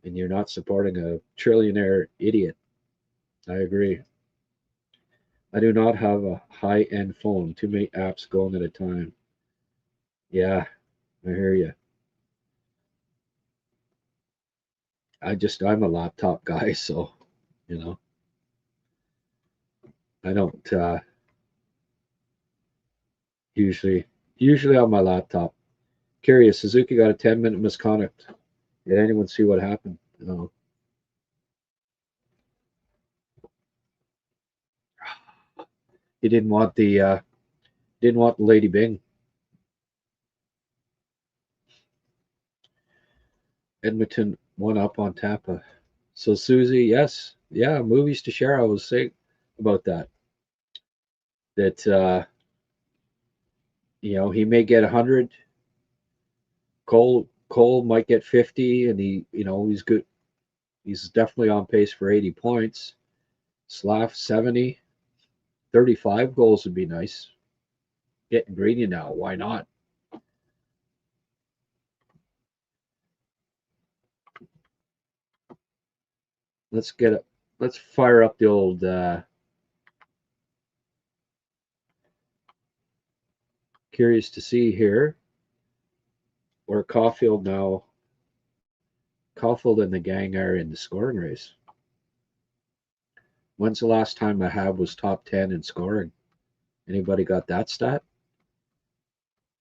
Speaker 2: And you're not supporting a trillionaire idiot. I agree. I do not have a high end phone, too many apps going at a time. Yeah, I hear you. I'm a laptop guy, so, you know, I don't usually on my laptop. Curious, Suzuki got a 10-minute misconduct. Did anyone see what happened? No. He didn't want the Lady Bing. Edmonton won up on Tampa. So Susie, yes, yeah, movies to share. I was saying about that. That he may get 100. Cole might get 50, and he's good. He's definitely on pace for 80 points. Slav 70, 35 goals would be nice. Getting greedy now. Why not? Let's fire up the old curious to see here where Caulfield and the gang are in the scoring race. When's the last time a Hab was top 10 in scoring? Anybody got that stat?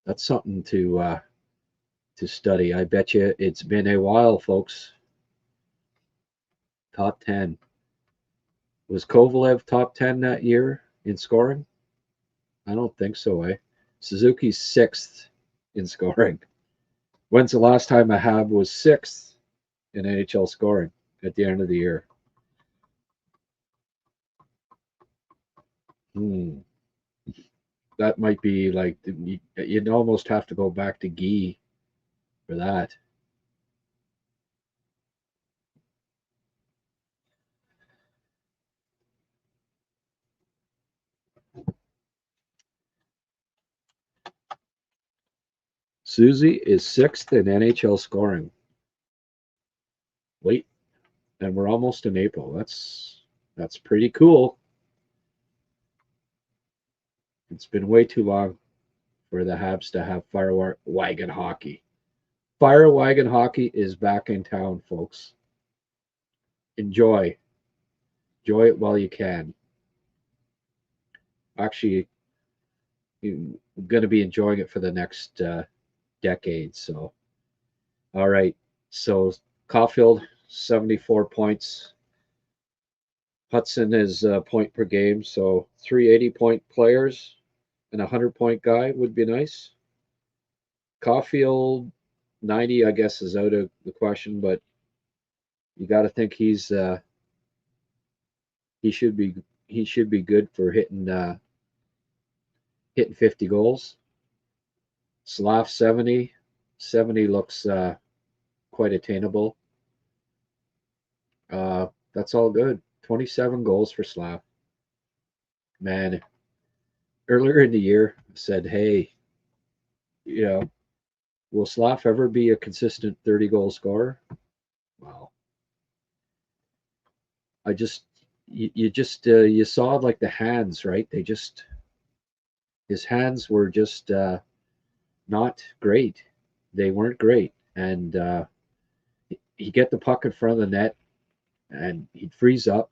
Speaker 2: That's something to study. I bet you it's been a while, folks. Top 10. Was Kovalev top 10 that year in scoring? I don't think so, eh? Suzuki's 6th in scoring. When's the last time a Hab was 6th in NHL scoring at the end of the year? That might be like, you'd almost have to go back to Guy for that. Susie is 6th in NHL scoring. Wait, and we're almost in April. That's pretty cool. It's been way too long for the Habs to have fire wagon hockey. Fire wagon hockey is back in town, folks. Enjoy it while you can. Actually, I'm going to be enjoying it for the next decade. So, all right. So Caulfield, 74 points. Hudson is a point per game. So 380-point players and a 100-point guy would be nice. Caulfield, 90, I guess, is out of the question, but you got to think he should be good for hitting 50 goals. Slav, 70. 70 looks quite attainable. That's all good. 27 goals for Slav. Man, earlier in the year, I said, hey, will Slav ever be a consistent 30-goal scorer? Wow. You saw like the hands, right? His hands were just not great. They weren't great. And he'd get the puck in front of the net and he'd freeze up.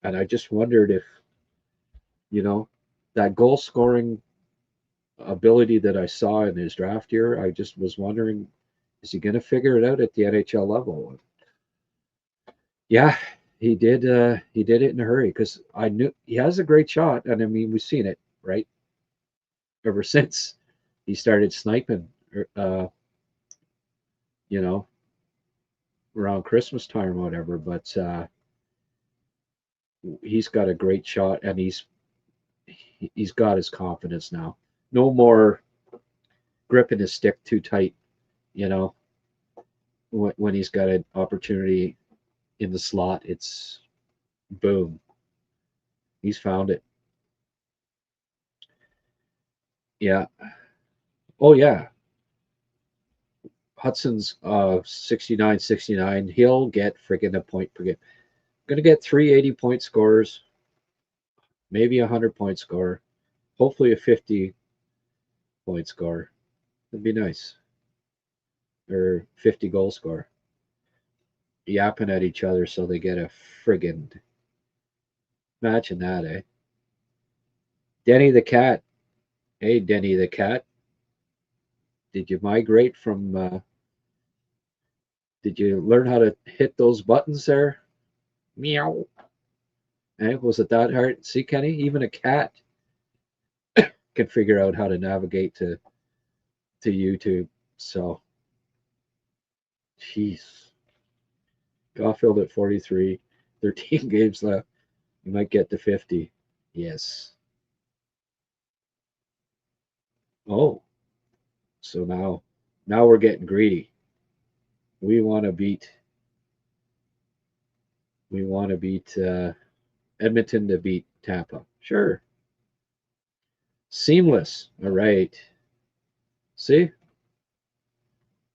Speaker 2: And I just wondered if, that goal scoring ability that I saw in his draft year, I just was wondering, is he going to figure it out at the NHL level? Yeah, he did. He did it in a hurry because I knew he has a great shot, and I mean we've seen it right ever since he started sniping. You know, around Christmas time or whatever. But he's got a great shot, and he's got his confidence now. No more gripping his stick too tight. When he's got an opportunity in the slot, it's boom. He's found it. Yeah. Oh yeah. Hudson's 69. He'll get friggin' a point per game. Gonna get 380-point scorers, maybe a 100-point scorer, hopefully a 50-point scorer. That'd be nice. Or 50-goal scorer. Yapping at each other so they get a friggin'. Imagine that, eh? Denny the Cat. Hey, Denny the Cat. Did you migrate from did you learn how to hit those buttons there? Meow. Was it that hard? See, Kenny, even a cat can figure out how to navigate to YouTube. So, jeez. Caulfield at 43, 13 games left. You might get to 50. Yes. Oh, so now we're getting greedy. We want to beat Edmonton to beat Tampa. Sure. Seamless. All right. See?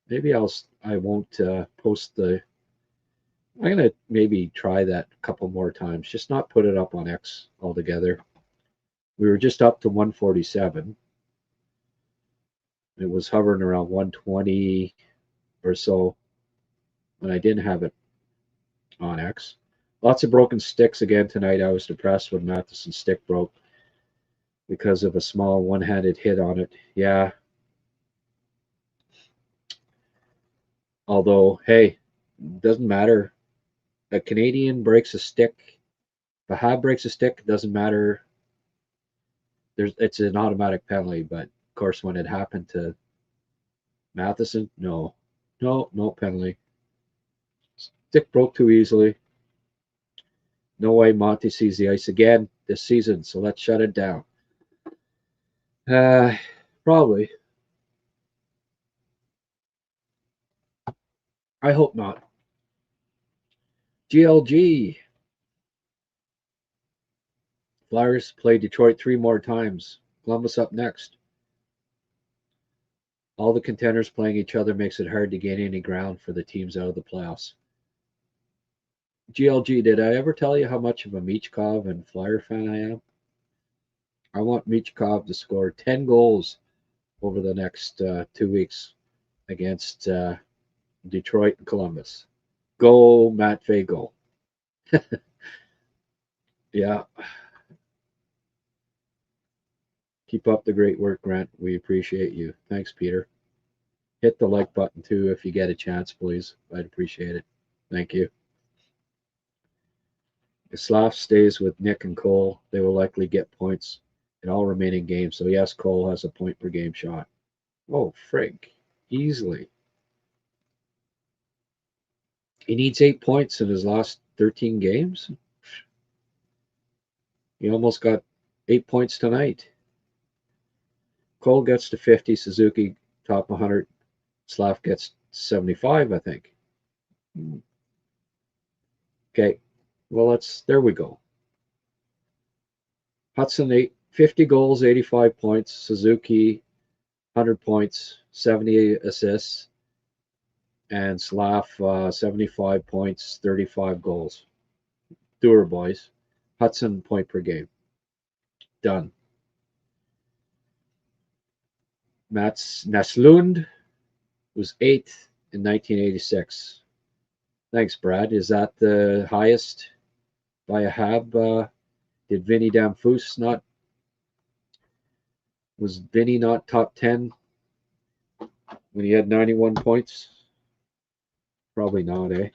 Speaker 2: Maybe I won't post the. I'm gonna maybe try that a couple more times. Just not put it up on X altogether. We were just up to 147. It was hovering around 120 or so when I didn't have it on X. Lots of broken sticks again tonight. I was depressed when Matheson's stick broke because of a small one-handed hit on it. Yeah. Although, hey, doesn't matter. A Canadian breaks a stick. If a Hab breaks a stick, it doesn't matter. It's an automatic penalty. But of course, when it happened to Matheson, no penalty. Stick broke too easily. No way Monty sees the ice again this season, so let's shut it down. Probably. I hope not. GLG. Flyers play Detroit 3 more times. Columbus up next. All the contenders playing each other makes it hard to gain any ground for the teams out of the playoffs. GLG, did I ever tell you how much of a Michkov and Flyer fan I am? I want Michkov to score 10 goals over the next 2 weeks against Detroit and Columbus. Go, Matvey, go. Yeah. Keep up the great work, Grant. We appreciate you. Thanks, Peter. Hit the like button too if you get a chance, please. I'd appreciate it. Thank you. If Slav stays with Nick and Cole, they will likely get points in all remaining games. So yes, Cole has a point per game shot. Oh, frig. Easily. He needs 8 points in his last 13 games. He almost got 8 points tonight. Cole gets to 50, Suzuki top 100, Slav gets 75, I think. Okay, well, there we go. Hudson, 50 goals, 85 points. Suzuki, 100 points, 70 assists. And Slav, 75 points, 35 goals. Doer, boys. Hudson, point per game. Done. Mats Naslund was 8th in 1986. Thanks, Brad. Is that the highest by a Hab? Did Vinny Damphus not? Was Vinny not top 10 when he had 91 points? Probably not, eh?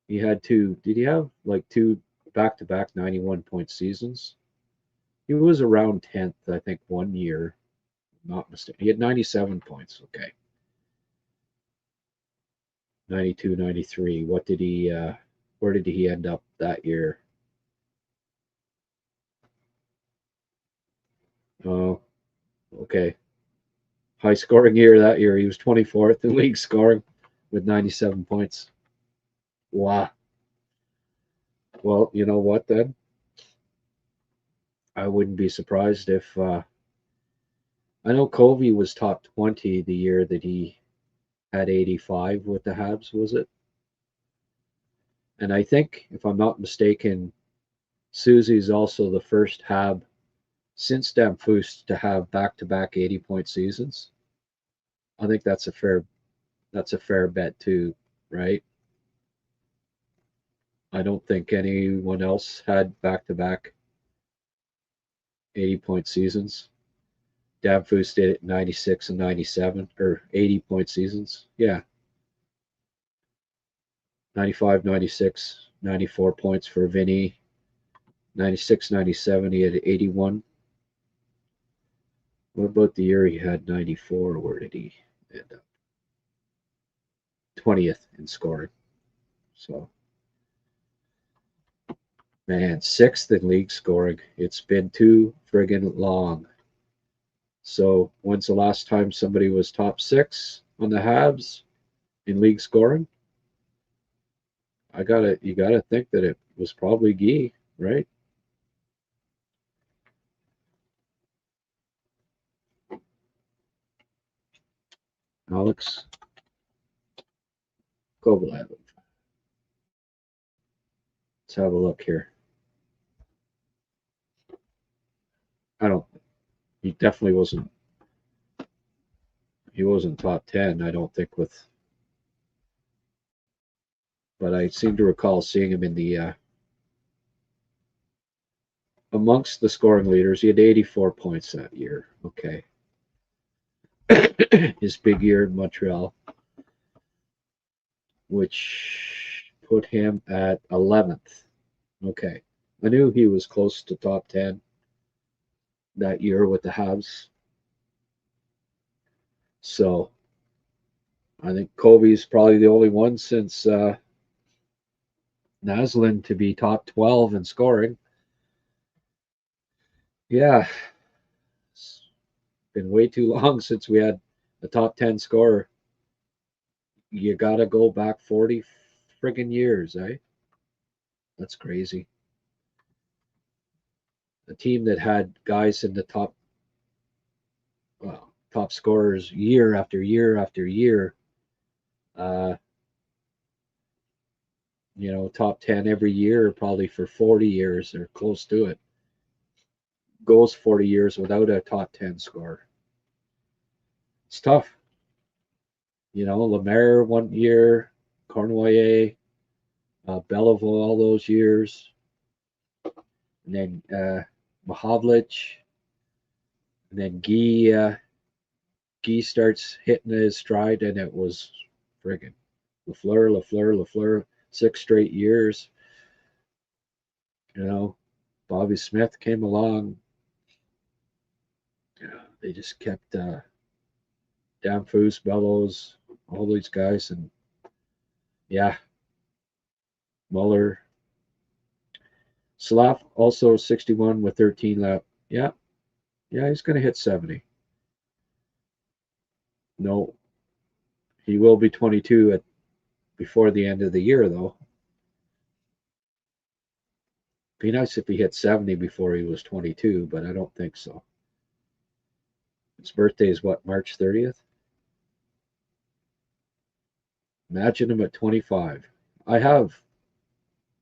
Speaker 2: He had two. Did he have like two back-to-back 91-point seasons? He was around 10th, I think, one year. Not mistaken. He had 97 points. Okay. 92, 93. What did he? Where did he end up that year? Oh, okay. High scoring year that year. He was 24th in league scoring with 97 points. Wow. Well, you know what then? I wouldn't be surprised if I know Covey was top 20 the year that he had 85 with the Habs, was it? And I think, if I'm not mistaken, Susie's also the first Hab since Damphus to have back-to-back 80-point seasons. I think that's a fair bet too, right? I don't think anyone else had back-to-back 80-point seasons. Damphus did it 96 and 97, or 80-point seasons. Yeah. 95, 96, 94 points for Vinny. 96, 97, he had 81. What about the year he had 94? Where did he end up? 20th in scoring. So, man, 6th in league scoring. It's been too friggin' long. So, when's the last time somebody was top 6 on the Habs in league scoring? You gotta think that it was probably Guy, right? Alex Kovalev. Let's have a look here. He definitely wasn't He wasn't top 10, I don't think, but I seem to recall seeing him in the amongst the scoring leaders. He had 84 points that year. Okay. His big year in Montreal, which put him at 11th. Okay. I knew he was close to top 10 that year with the Habs. So I think Kobe's probably the only one since Naslin to be top 12 in scoring. Yeah, it's been way too long since we had a top 10 scorer. You got to go back 40 friggin' years, eh? That's crazy. A team that had guys in the top scorers year after year after year, uh, top 10 every year, probably for 40 years or close to it. Goes 40 years without a top 10 score. It's tough. Lemaire 1 year, Cornoyer, Belleville all those years, and then Mahovlich, and then Guy starts hitting his stride, and it was friggin' Lafleur, 6 straight years. Bobby Smith came along. They just kept Danfus, Bellows, all these guys, and yeah, Muller. Slav also 61 with 13 left. Yeah, he's going to hit 70. No, he will be 22 before the end of the year, though. Be nice if he hit 70 before he was 22, but I don't think so. His birthday is what, March 30th? Imagine him at 25. I have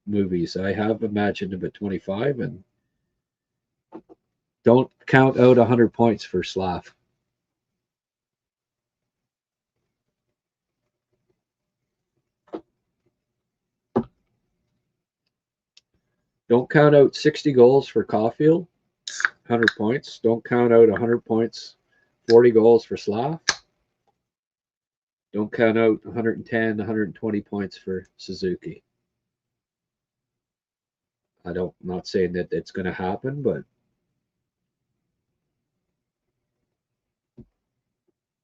Speaker 2: movies. I have imagined him at 25, and don't count out 100 points for Slav. Don't count out 60 goals for Caulfield, 100 points. Don't count out 100 points, 40 goals for Slav. Don't count out 110, 120 points for Suzuki. I'm not saying that it's going to happen, but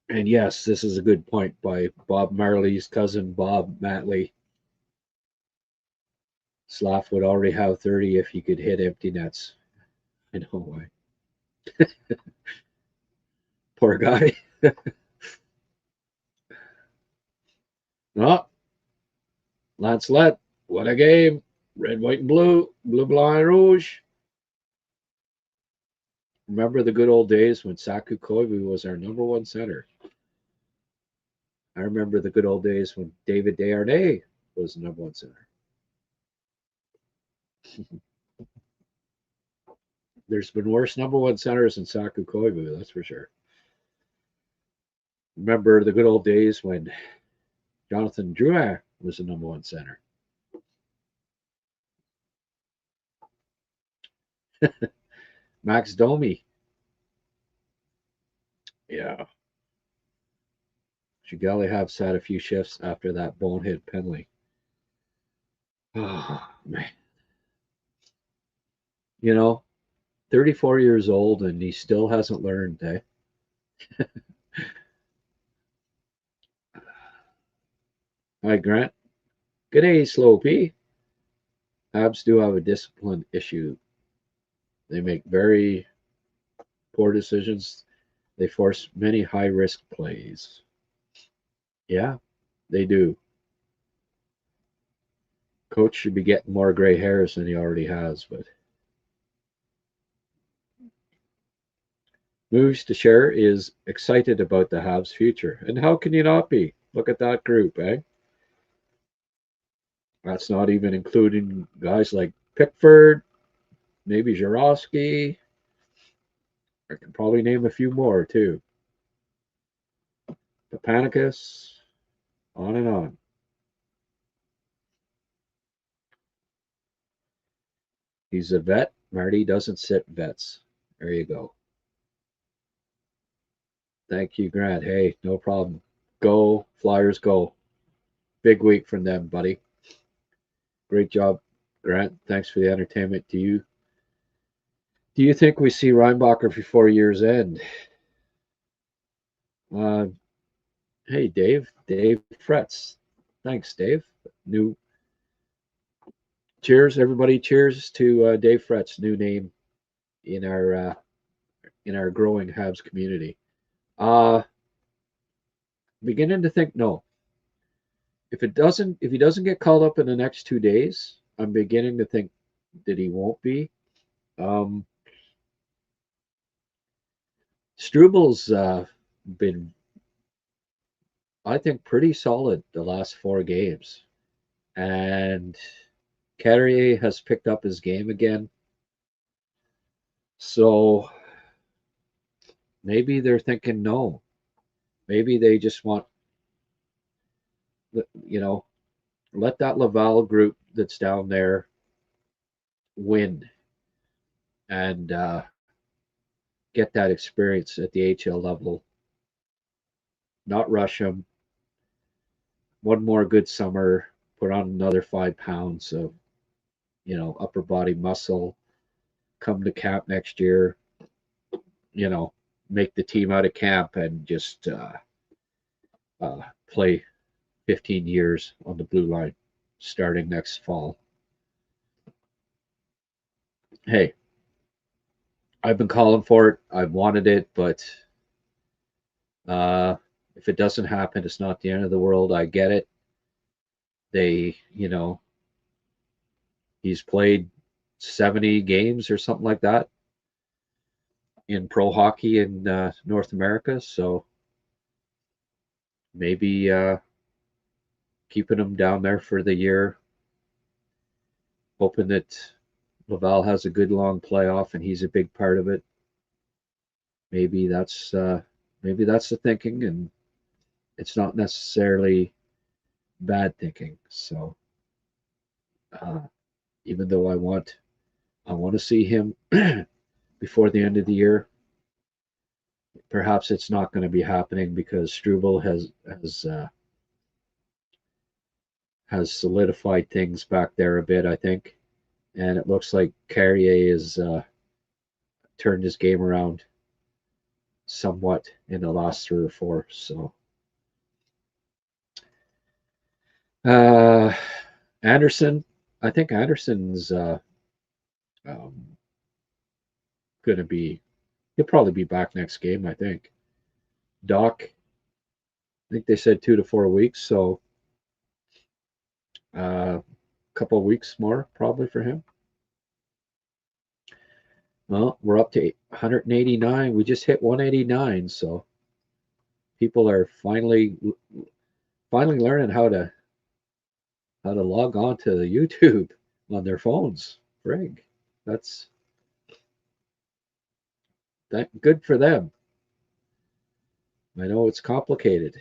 Speaker 2: and yes, this is a good point by Bob Marley's cousin, Bob Matley. Slav would already have 30 if he could hit empty nets. I know why. Poor guy. No. Lancelot, what a game. Red, white, and blue. Bleu, blanc, and rouge. Remember the good old days when Saku Koivu was our #1 center. I remember the good old days when David Desharnais was the #1 center. There's been worse #1 centers than Saku Koivu, that's for sure. Remember the good old days when Jonathan Drouin was the #1 center. Max Domi. Yeah. Chigali Habs had a few shifts after that bonehead penalty. Oh, man. 34 years old and he still hasn't learned, eh? Hi, Grant. Good day, Slow P. Habs do have a discipline issue. They make very poor decisions. They force many high-risk plays. Yeah, they do. Coach should be getting more gray hairs than he already has, but Moves to Share is excited about the Habs' future. And how can you not be? Look at that group, eh? That's not even including guys like Pickford, maybe Jarowski. I can probably name a few more, too. Papanicus, on and on. He's a vet. Marty doesn't sit vets. There you go. Thank you, Grant. Hey, no problem. Go, Flyers, go. Big week from them, buddy. Great job, Grant. Thanks for the entertainment. Do you think we see Reinbacher before year's end? Hey, Dave. Dave Fretz. Thanks, Dave. New. Cheers, everybody. Cheers to Dave Fretz, new name in our growing Habs community. Beginning to think no. If he doesn't get called up in the next 2 days, I'm beginning to think that he won't be. Strubal's been, I think, pretty solid the last 4 games, and Carrier has picked up his game again. So maybe they're thinking no. Maybe they just want, let that Laval group that's down there win and get that experience at the HL level. Not rush them. One more good summer, put on another 5 pounds of, upper body muscle, come to camp next year, make the team out of camp and just play 15 years on the blue line starting next fall. Hey, I've been calling for it. I've wanted it, but if it doesn't happen, it's not the end of the world. I get it. He's played 70 games or something like that in pro hockey in North America. So maybe keeping him down there for the year, hoping that Laval has a good long playoff and he's a big part of it. Maybe that's the thinking, and it's not necessarily bad thinking. So even though I want to see him before the end of the year, perhaps it's not going to be happening because Struble has solidified things back there a bit, I think. And it looks like Carrier has turned his game around somewhat in the last 3 or 4. So Anderson, I think Anderson's going to be, he'll probably be back next game, I think. Doc, I think they said 2 to 4 weeks, so a couple of weeks more probably for him. Well, we're up to 189. We just hit 189, so people are finally learning how to log on to the YouTube on their phones. Frig, that's good for them. I know it's complicated.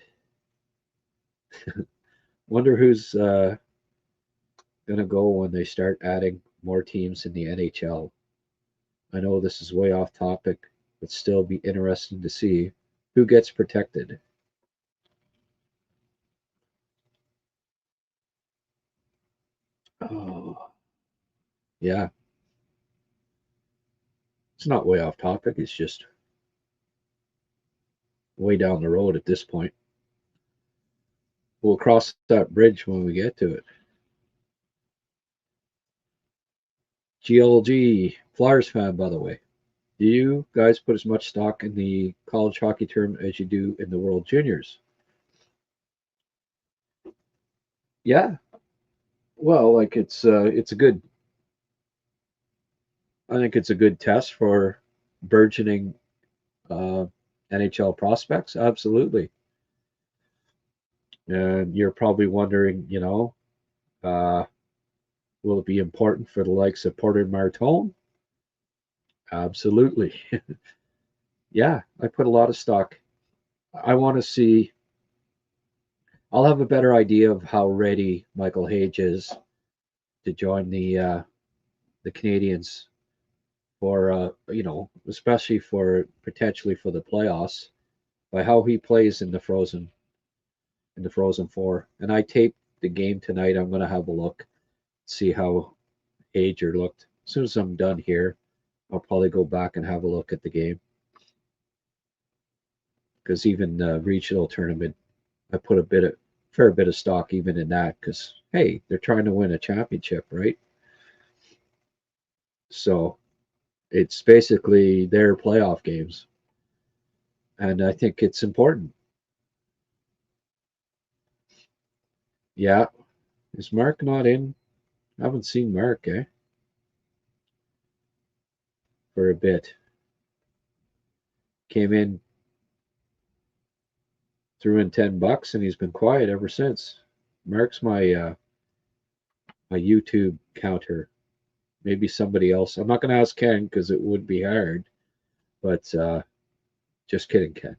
Speaker 2: Wonder who's going to go when they start adding more teams in the NHL. I know this is way off topic, but still be interesting to see who gets protected. Oh, yeah. It's not way off topic. It's just way down the road at this point. We'll cross that bridge when we get to it. GLG, Flyers fan, by the way. Do you guys put as much stock in the college hockey tournament as you do in the World Juniors? Yeah. Well, like it's a good. I think it's a good test for burgeoning NHL prospects. Absolutely. And you're probably wondering, will it be important for the likes of Porter Martone? Absolutely. Yeah, I put a lot of stock. I want to see I'll have a better idea of how ready Michael Hage is to join the Canadians for especially for potentially for the playoffs by how he plays in the Frozen Four. And I taped the game tonight. I'm going to have a look, see how Ager looked. As soon as I'm done here, I'll probably go back and have a look at the game because even the regional tournament, I put fair bit of stock even in that because hey, they're trying to win a championship, right? So it's basically their playoff games, and I think it's important. Yeah, is Mark not in? I haven't seen Mark, for a bit. Came in, threw in $10, and he's been quiet ever since. Mark's my YouTube counter. Maybe somebody else. I'm not going to ask Ken because it would be hard, but just kidding, Ken.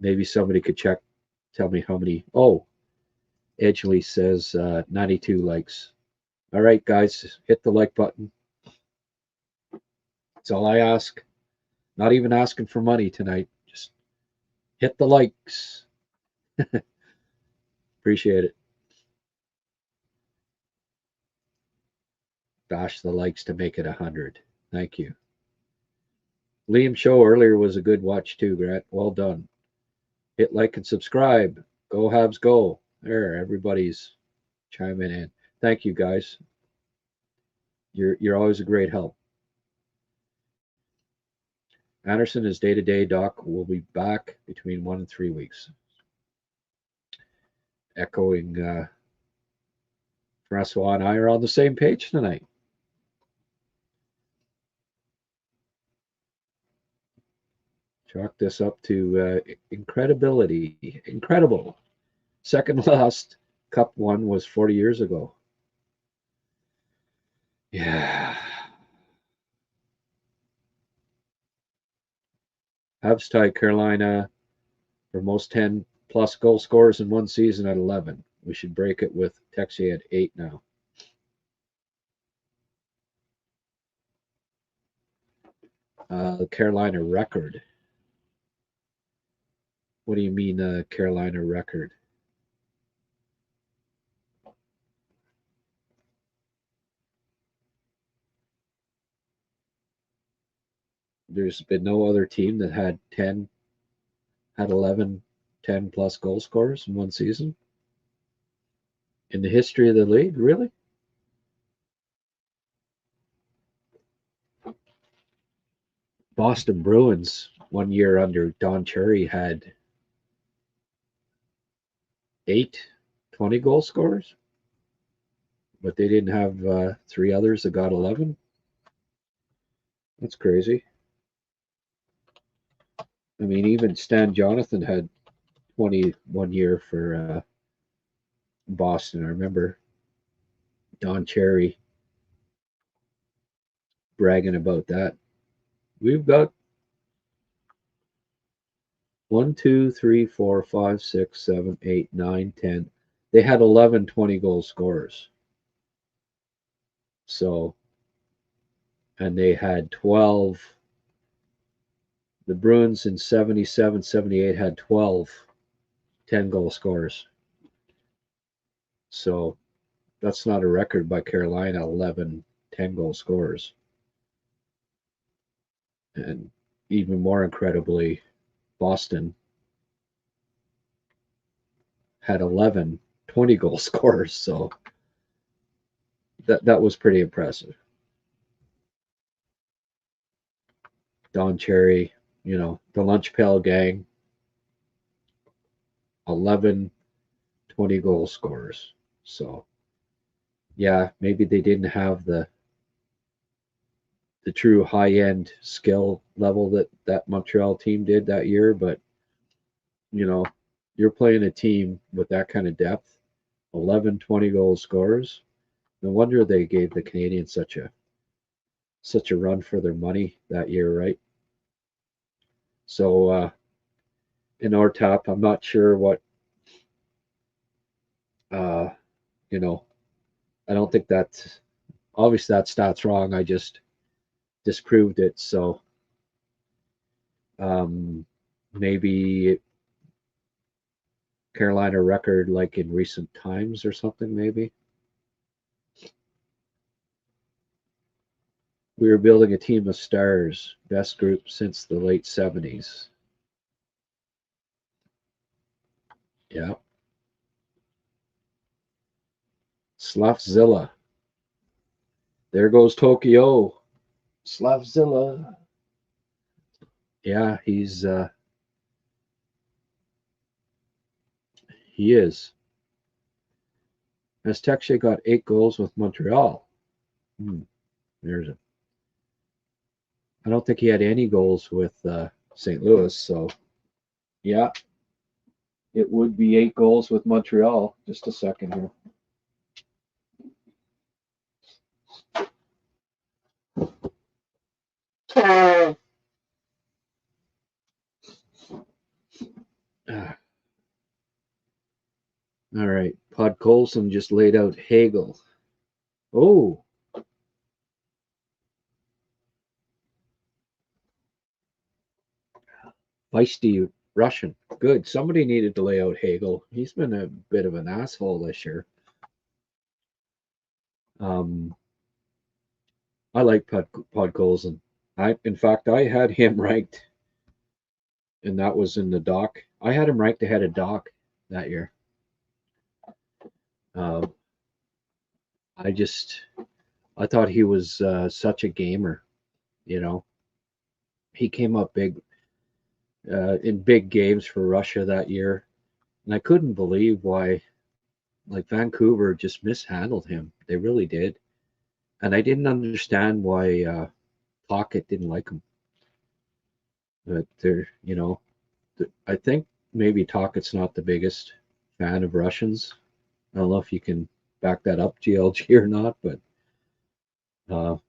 Speaker 2: Maybe somebody could check, tell me how many. Oh, Edgley says 92 likes. All right, guys, hit the like button. That's all I ask. Not even asking for money tonight. Just hit the likes. Appreciate it. Bash the likes to make it 100. Thank you. Liam show earlier was a good watch too, Grant. Well done. Hit like and subscribe. Go Habs go. There, everybody's chiming in. Thank you guys. You're always a great help. Anderson is day-to-day. Doc will be back between 1 and 3 weeks. Echoing Francois and I are on the same page tonight. Chalk this up to incredibility. Incredible. Second last Cup one was 40 years ago. Yeah. Habs tie Carolina for most 10-plus goal scorers in one season at 11. We should break it with Texier at 8 now. The Carolina record. What do you mean, Carolina record? There's been no other team that had 11, 10-plus goal scorers in one season in the history of the league, really? Boston Bruins 1 year under Don Cherry had 8 20-goal scorers, but they didn't have 3 others that got 11. That's crazy. I mean, even Stan Jonathan had 21 year for Boston. I remember Don Cherry bragging about that. We've got 1, 2, 3, 4, 5, 6, 7, 8, 9, 10. They had 11 20-goal scorers. So, and they had 12. The Bruins in 77, 78 had 12 10-goal scorers. So that's not a record by Carolina, 11 10-goal scorers. And even more incredibly, Boston had 11 20-goal scorers. So that was pretty impressive. Don Cherry, the lunch pail gang, 11 20-goal scorers. So yeah, maybe they didn't have the true high-end skill level that Montreal team did that year, but you're playing a team with that kind of depth, 11 20-goal scorers. No wonder they gave the Canadians such a run for their money that year, right? So in our top, I'm not sure what You know, I don't think that, obviously that stat's wrong. I just disproved it. So maybe Carolina record like in recent times or something, maybe. We were building a team of stars, best group since the late 70s. Yeah. Slavzilla. There goes Tokyo. Slavzilla. Yeah, he is. Azteche got 8 goals with Montreal. There's a. I don't think he had any goals with St. Louis, so yeah, it would be 8 goals with Montreal. Just a second here. All right, Pod Colson just laid out Hagel. Oh, feisty Russian. Good. Somebody needed to lay out Hagel. He's been a bit of an asshole this year. I like Pod Colson. In fact, I had him ranked, and that was in the doc. I had him ranked ahead of Doc that year. I thought he was such a gamer. You know, he came up big in big games for Russia that year, and I couldn't believe why, like Vancouver just mishandled him. They really did, and I didn't understand why Pocket didn't like him. But I think maybe Tockett's not the biggest fan of Russians. I don't know if you can back that up, GLG, or not, but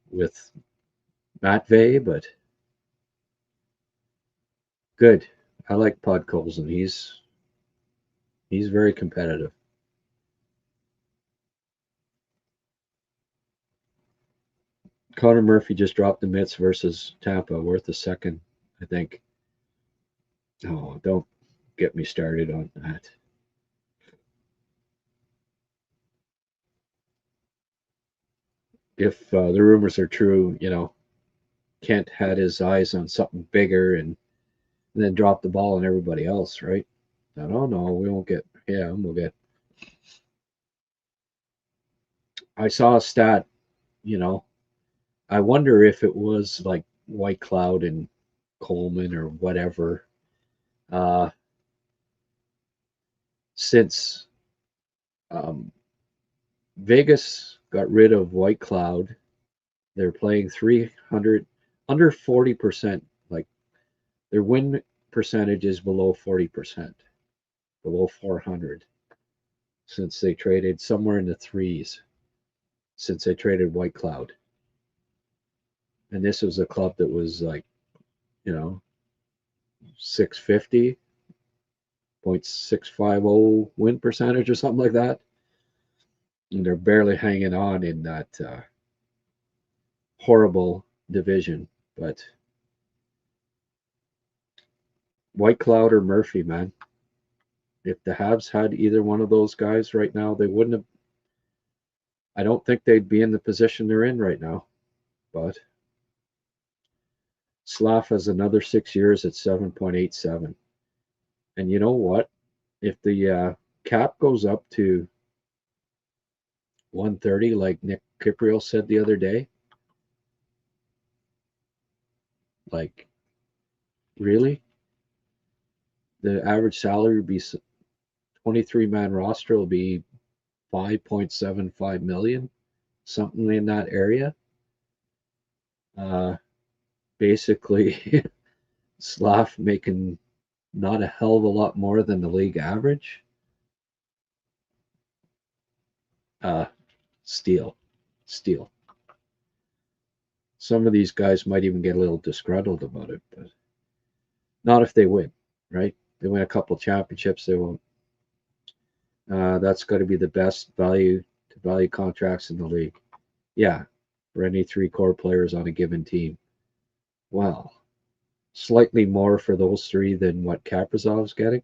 Speaker 2: with Matvey, but good. I like Pod Colson. He's very competitive. Connor Murphy just dropped the mitts versus Tampa, worth a second, I think. Oh, don't get me started on that. If the rumors are true, Kent had his eyes on something bigger and then dropped the ball on everybody else, right? I don't know. We won't get. Yeah, we'll get. I saw a stat. I wonder if it was like White Cloud and Coleman or whatever. Since Vegas got rid of White Cloud, they're playing 300 under 40%. Like their win percentage is below 40%, below 400. Since they traded somewhere in the threes, since they traded White Cloud. And this was a club that was like, 650, 0.650 win percentage or something like that. And they're barely hanging on in that horrible division. But White Cloud or Murphy, man. If the Habs had either one of those guys right now, they wouldn't have. I don't think they'd be in the position they're in right now. But Slav has another 6 years at 7.87. And you know what? If the cap goes up to 130, like Nick Kipriel said the other day, like, really? The average salary would be 23-man roster will be 5.75 million, something in that area. Basically, Slav making not a hell of a lot more than the league average. Steal. Some of these guys might even get a little disgruntled about it, but not if they win, right? They win a couple championships, they won't. That's got to be the best value to value contracts in the league. Yeah, for any three core players on a given team. Wow. Slightly more for those three than what Kaprizov's getting.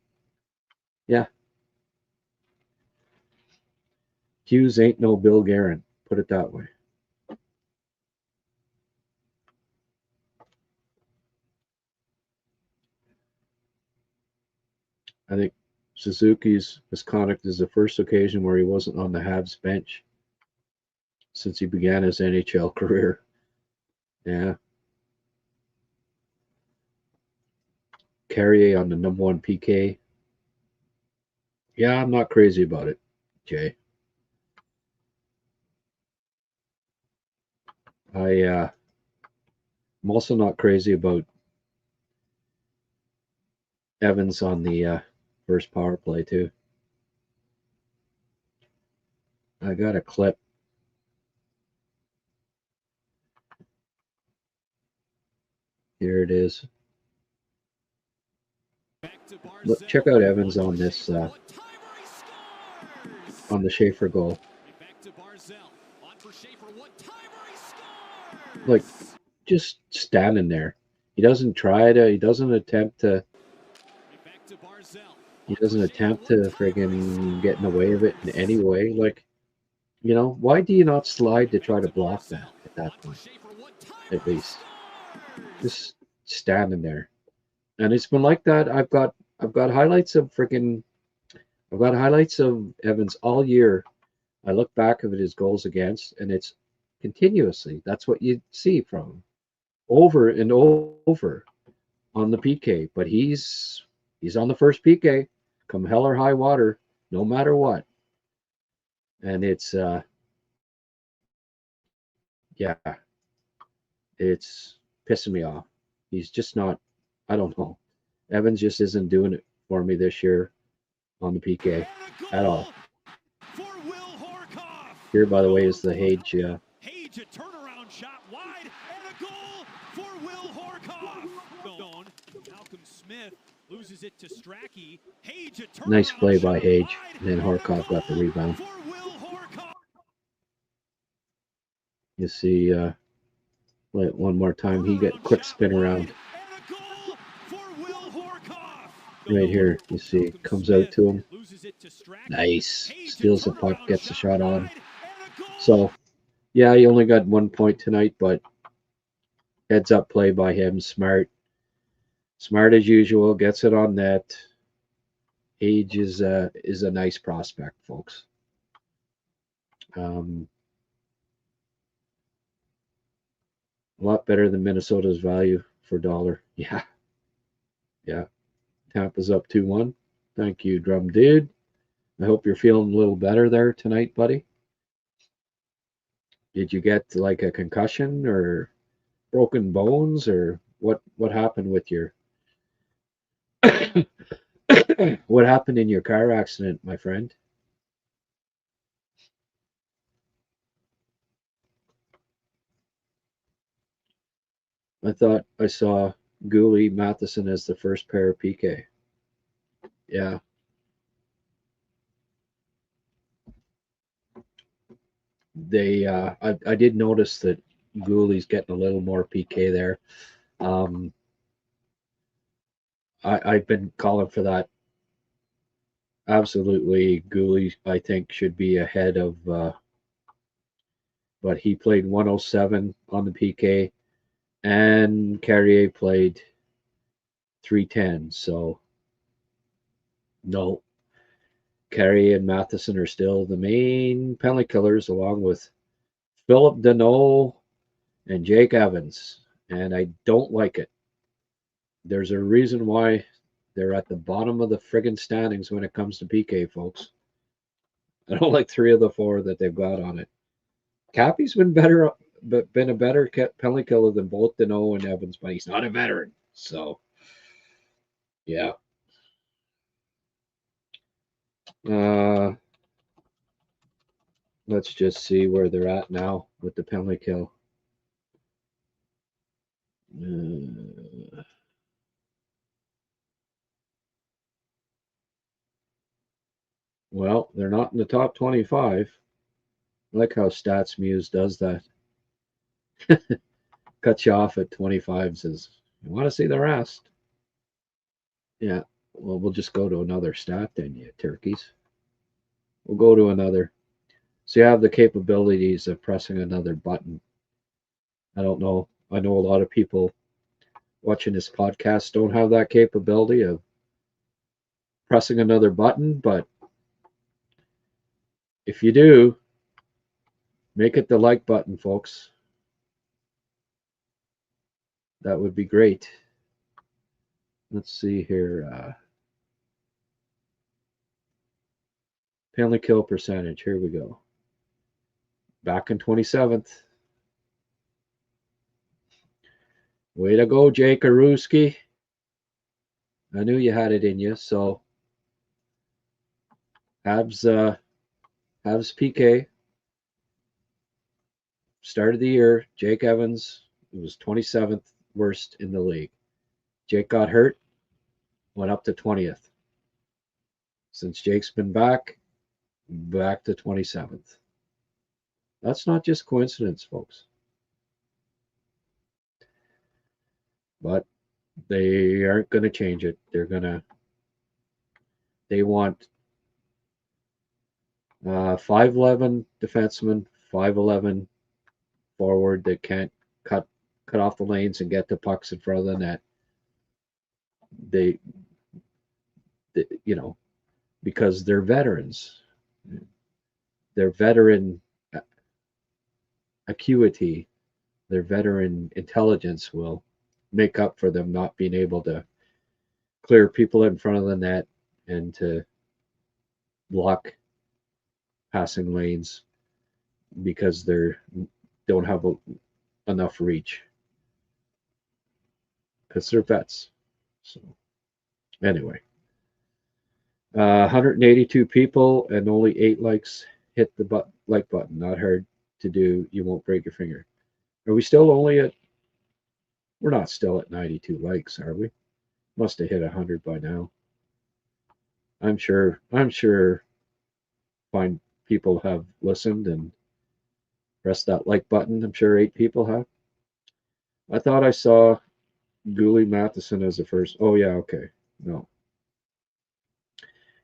Speaker 2: Yeah. Hughes ain't no Bill Guerin, put it that way. I think Suzuki's misconduct is the first occasion where he wasn't on the Habs bench since he began his NHL career. Yeah. Carrier on the #1 PK. Yeah, I'm not crazy about it, Jay. I'm also not crazy about Evans on the first power play too. I got a clip. Here it is. Look, check out Evans on this on the Schaefer goal. Like, just standing there. He doesn't try to. He doesn't attempt to. He doesn't attempt to friggin' get in the way of it in any way. Like, why do you not slide to try to block that at that point? At least, just standing there. And it's been like that. I've got highlights of Evans all year. I look back at his goals against, and it's continuously. That's what you see from him over and over on the PK. But he's on the first PK, come hell or high water, no matter what. And it's yeah, it's pissing me off. He's just not. I don't know. Evans just isn't doing it for me this year on the PK at all. Here, by the way, is the Hage.
Speaker 3: Hage, a turnaround shot wide, and a goal for Will Horkoff. Malcolm Smith loses it to Strachey. Hage, a turnaround
Speaker 2: nice play by Hage,
Speaker 3: wide,
Speaker 2: and then Horkoff got the rebound. You see, one more time, he got quick spin around. Right here, you see, comes out to him. Nice. Steals the puck, gets the shot on. So, yeah, he only got 1 point tonight, but heads up play by him. Smart as usual. Gets it on net. Age is a nice prospect, folks. A lot better than Minnesota's value for dollar. Yeah. Tampa's up 2-1. Thank you, Drum Dude. I hope you're feeling a little better there tonight, buddy. Did you get like a concussion or broken bones, or what happened with your what happened in your car accident, my friend? I thought I saw Gooley Matheson as the first pair of PK. Yeah. They I did notice that Gooley's getting a little more PK there. I've been calling for that. Absolutely, Gooley, I think, should be ahead of, but he played 107 on the PK, and Carrier played 310. So, no, Carrier and Matheson are still the main penalty killers, along with Philip Deneau and Jake Evans, and I don't like it. There's a reason why they're at the bottom of the friggin' standings when it comes to PK, folks. I don't like 3 of the 4 that they've got on it. Cappy's been a better penalty killer than both Deneau and Evans, but he's not a veteran. So, yeah. Let's just see where they're at now with the penalty kill. Well, they're not in the top 25. I like how Stats Muse does that. Cuts you off at 25, says, you want to see the rest? Yeah, well, we'll just go to another stat then, you turkeys. We'll go to another. So you have the capabilities of pressing another button. I don't know. I know a lot of people watching this podcast don't have that capability of pressing another button, but if you do, make it the like button, folks. That would be great. Let's see here. Penalty kill percentage. Here we go. Back in 27th. Way to go, Jake Aruski. I knew you had it in you. So Habs PK. Start of the year, Jake Evans, it was 27th worst in the league. Jake got hurt, went up to 20th. Since Jake's been back to 27th. That's not just coincidence, folks. But they aren't going to change it. They want 5'11 defenseman, 5'11 forward that can't cut off the lanes and get the pucks in front of the net. They because they're veterans. Their veteran acuity, their veteran intelligence will make up for them not being able to clear people in front of the net and to block passing lanes because they don't have enough reach because they're vets. So anyway, 182 people and only 8 likes. Hit the like button. Not hard to do. You won't break your finger. Are we still only at? We're not still at 92 likes, are we? Must have hit 100 by now. I'm sure fine people have listened and pressed that like button. I'm sure 8 people have. I thought I saw Gooley Matheson as the first. Oh yeah, okay. No.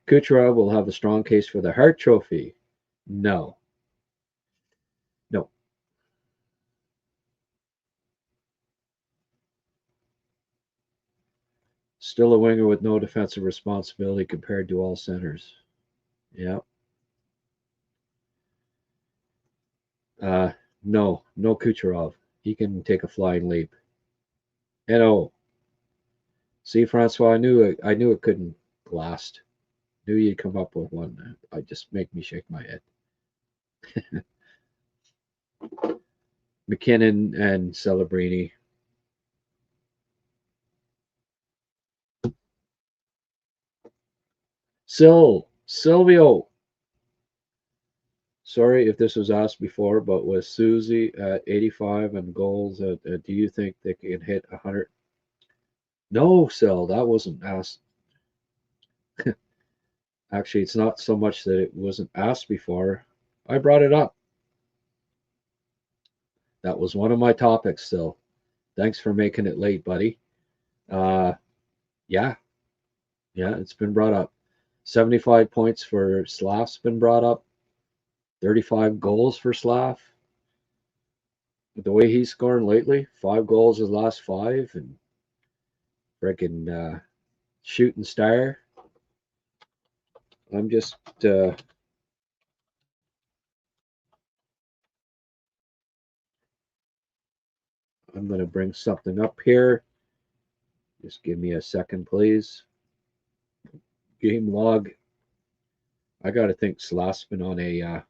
Speaker 2: Kucherov will have a strong case for the Hart Trophy. No. Still a winger with no defensive responsibility compared to all centers. Yeah. No Kucherov. He can take a flying leap. And see, Francois, I knew it couldn't last. Knew you'd come up with one. I just make me shake my head. McKinnon and Celebrini. Silvio. Sorry if this was asked before, but with Susie at 85 and goals, do you think they can hit 100? No, Sil, that wasn't asked. Actually, it's not so much that it wasn't asked before. I brought it up. That was one of my topics still. Thanks for making it late, buddy. Yeah, it's been brought up. 75 points for Slav's been brought up. 35 goals for Slav. The way he's scoring lately, 5 goals his last 5, and freaking shooting star. I'm just I'm going to bring something up here. Just give me a second, please. Game log. I got to think Slav's been on a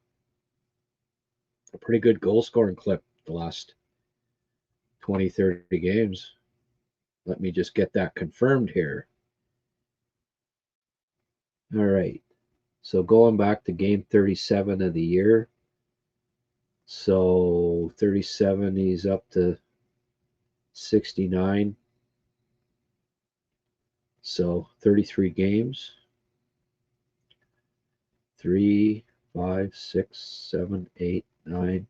Speaker 2: pretty good goal scoring clip the last 20, 30 games. Let me just get that confirmed here. All right. So going back to game 37 of the year. So 37, he's up to 69. So 33 games. 3, 5, 6, 7, 8, 9,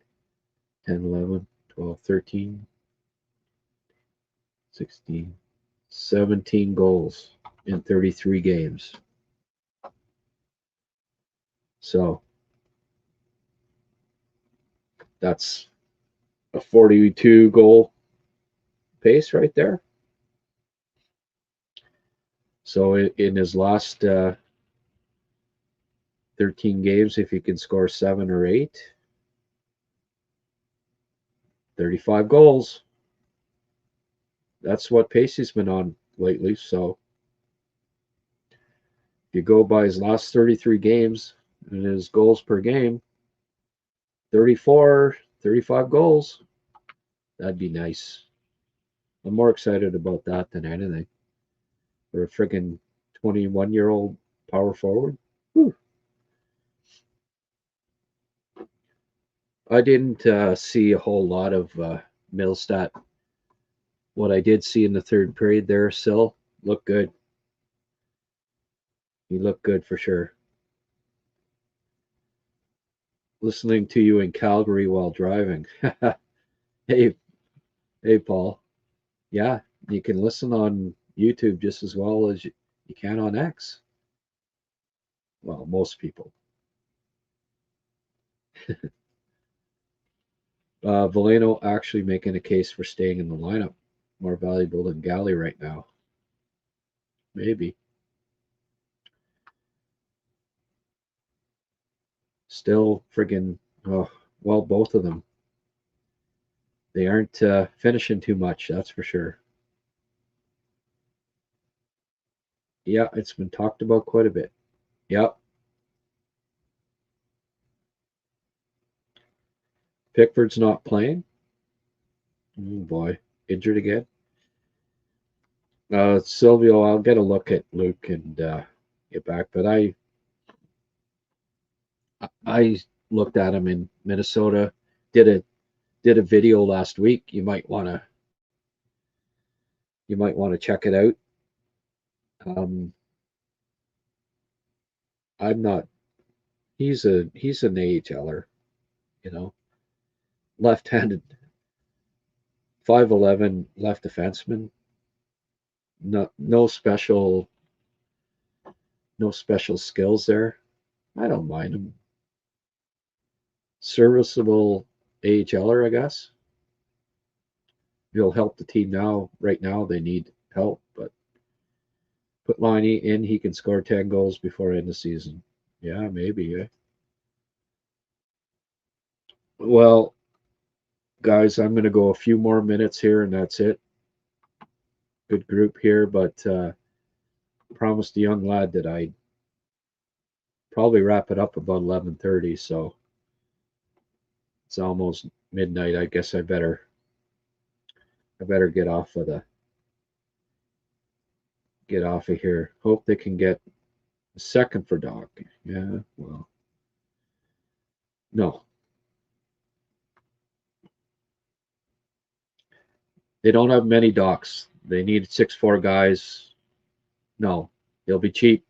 Speaker 2: 10, 11, 12, 13, 16, 17 goals in 33 games. So that's a 42 goal pace right there. So in his last 13 games, if he can score 7 or 8, 35 goals. That's what pace he's been on lately. So if you go by his last 33 games and his goals per game, 34, 35 goals, that'd be nice. I'm more excited about that than anything. For a friggin' 21-year-old power forward. Whew. I didn't see a whole lot of Millstat. What I did see in the third period there, Sil, looked good. He looked good for sure. Listening to you in Calgary while driving. Hey, Paul. Yeah, you can listen on YouTube just as well as you can on X. Well, most people. Valeno actually making a case for staying in the lineup. More valuable than Galley right now. Maybe. Still friggin', oh, well, both of them. They aren't finishing too much, that's for sure. Yeah, it's been talked about quite a bit. Yep. Pickford's not playing. Oh boy, injured again. Silvio, I'll get a look at Luke and get back. But I looked at him in Minnesota. Did a video last week. You might want to check it out. I'm not. He's an AHLer, you know, left-handed, 5'11" left defenseman. No special skills there. I don't mind him. Serviceable AHLer, I guess. He'll help the team now. Right now, they need help, but put Liney in, he can score 10 goals before end of season. Yeah, maybe. Well, guys, I'm going to go a few more minutes here, and that's it. Good group here, but promised the young lad that I'd probably wrap it up about 11:30. So it's almost midnight. I guess I better get off of here. Hope they can get a second for Doc. Yeah, well, no. They don't have many Docs. They need 6'4" guys. No, he'll be cheap.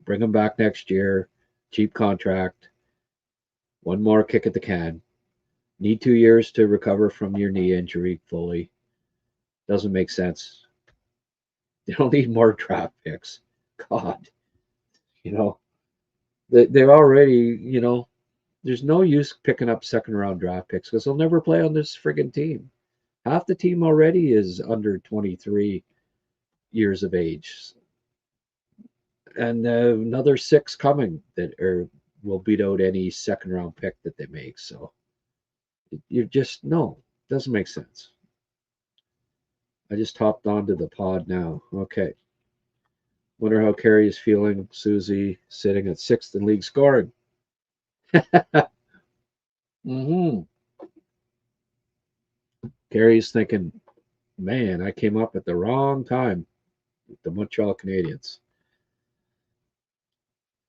Speaker 2: Bring him back next year. Cheap contract. One more kick at the can. Need 2 years to recover from your knee injury fully. Doesn't make sense. They don't need more draft picks. God, they're already, there's no use picking up second round draft picks because they'll never play on this friggin' team. Half the team already is under 23 years of age. And another 6 coming that will beat out any second round pick that they make. So you just, no, doesn't make sense. I just hopped onto the pod now. Okay. Wonder how Carey is feeling. Susie sitting at 6th in league scoring. Carey's thinking, man, I came up at the wrong time with the Montreal Canadiens.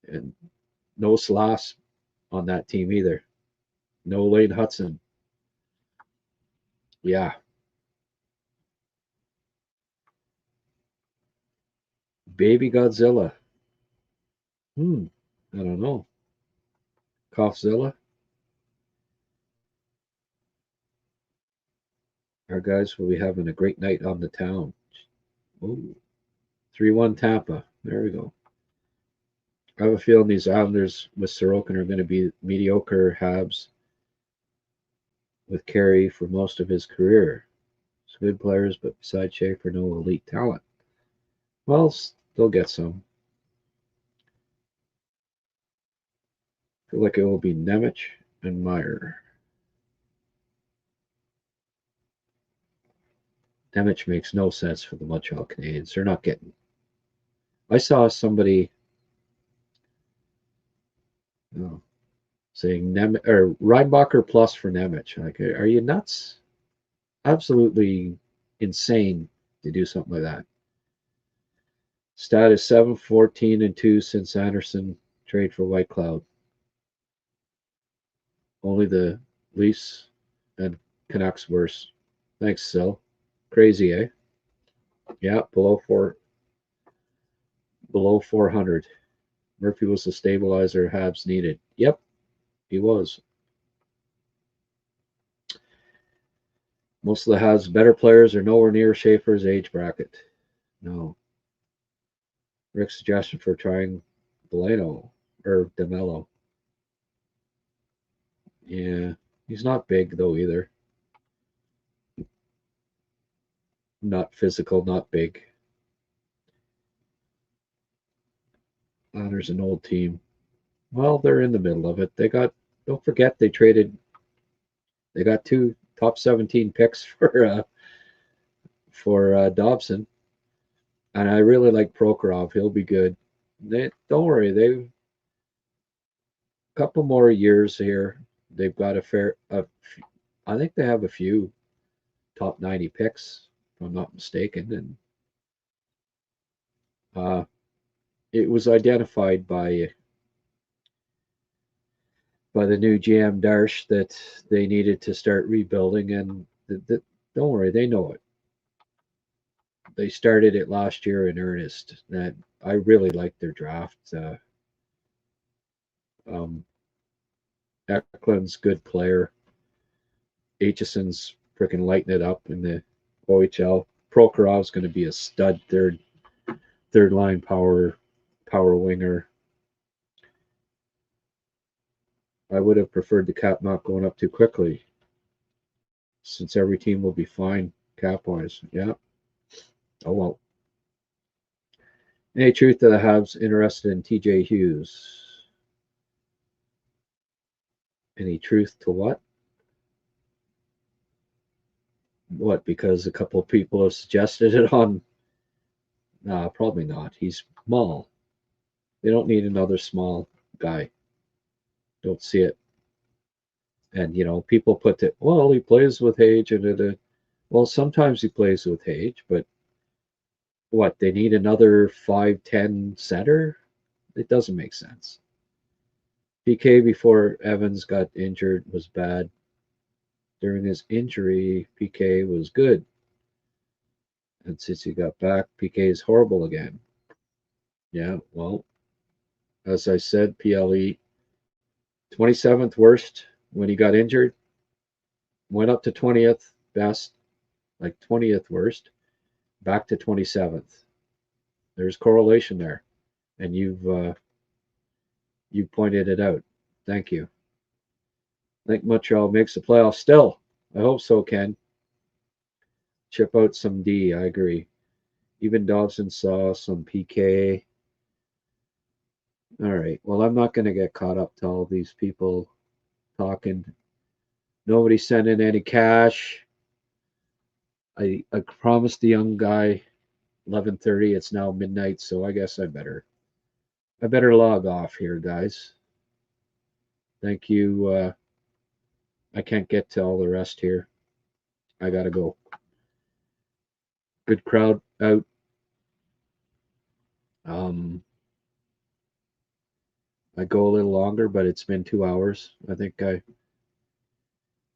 Speaker 2: And no Sloss on that team either. No Lane Hudson. Yeah. Baby Godzilla. I don't know. Coughzilla. Our guys will be having a great night on the town. Ooh. 3-1 Tampa. There we go. I have a feeling these Islanders with Sorokin are going to be mediocre Habs with Carey for most of his career. Some good players, but besides Schaefer, no elite talent. Well, they'll get some. I feel like it will be Nemec and Meyer. Nemec makes no sense for the Montreal Canadiens. They're not getting. I saw somebody saying Reinbacher plus for Nemec. Like, are you nuts? Absolutely insane to do something like that. Stat is 7-14-2 since Anderson trade for White Cloud. Only the Leafs and Canucks worse. Thanks, Sil. Crazy, eh? Yeah, below 400. Murphy was the stabilizer Habs needed. Yep, he was. Most of the Habs' better players are nowhere near Schaefer's age bracket. No. Rick's suggestion for trying Delano or DeMello. Yeah, he's not big though either. Not physical, not big. There's an old team. Well, they're in the middle of it. Don't forget they got 2 top 17 picks for Dobson. And I really like Prokhorov. He'll be good. Don't worry, they've a couple more years here. They've got I think they have a few top 90 picks, if I'm not mistaken. And it was identified by the new GM Darsh that they needed to start rebuilding, and don't worry, they know it. They started it last year in earnest. That I really liked their draft. Eklund's good player. Aitchison's freaking lighting it up in the OHL. Prokhorov's going to be a stud third line power winger. I would have preferred the cap not going up too quickly, since every team will be fine cap wise. Yeah. Oh well. Any truth to the Habs interested in TJ Hughes? Any truth to what? What, because a couple of people have suggested it on? Nah, probably not. He's small. They don't need another small guy. Don't see it. And, people put it, well, he plays with Hage. Well, sometimes he plays with Hage, but what, they need another 5'10" center? It doesn't make sense. PK before Evans got injured was bad. During his injury, PK was good. And since he got back, PK is horrible again. Yeah, well, as I said, PLE 27th worst when he got injured. Went up to 20th best, like 20th worst, back to 27th. There's correlation there. And you pointed it out. Thank you. I think Montreal makes the playoffs still. I hope so, Ken. Chip out some D. I agree. Even Dobson saw some PK. All right. Well, I'm not going to get caught up to all these people talking. Nobody sent in any cash. I promised the young guy 11:30. It's now midnight, so I guess I better log off here, guys. Thank you. I can't get to all the rest here. I gotta go. Good crowd out. I go a little longer, but it's been 2 hours. I think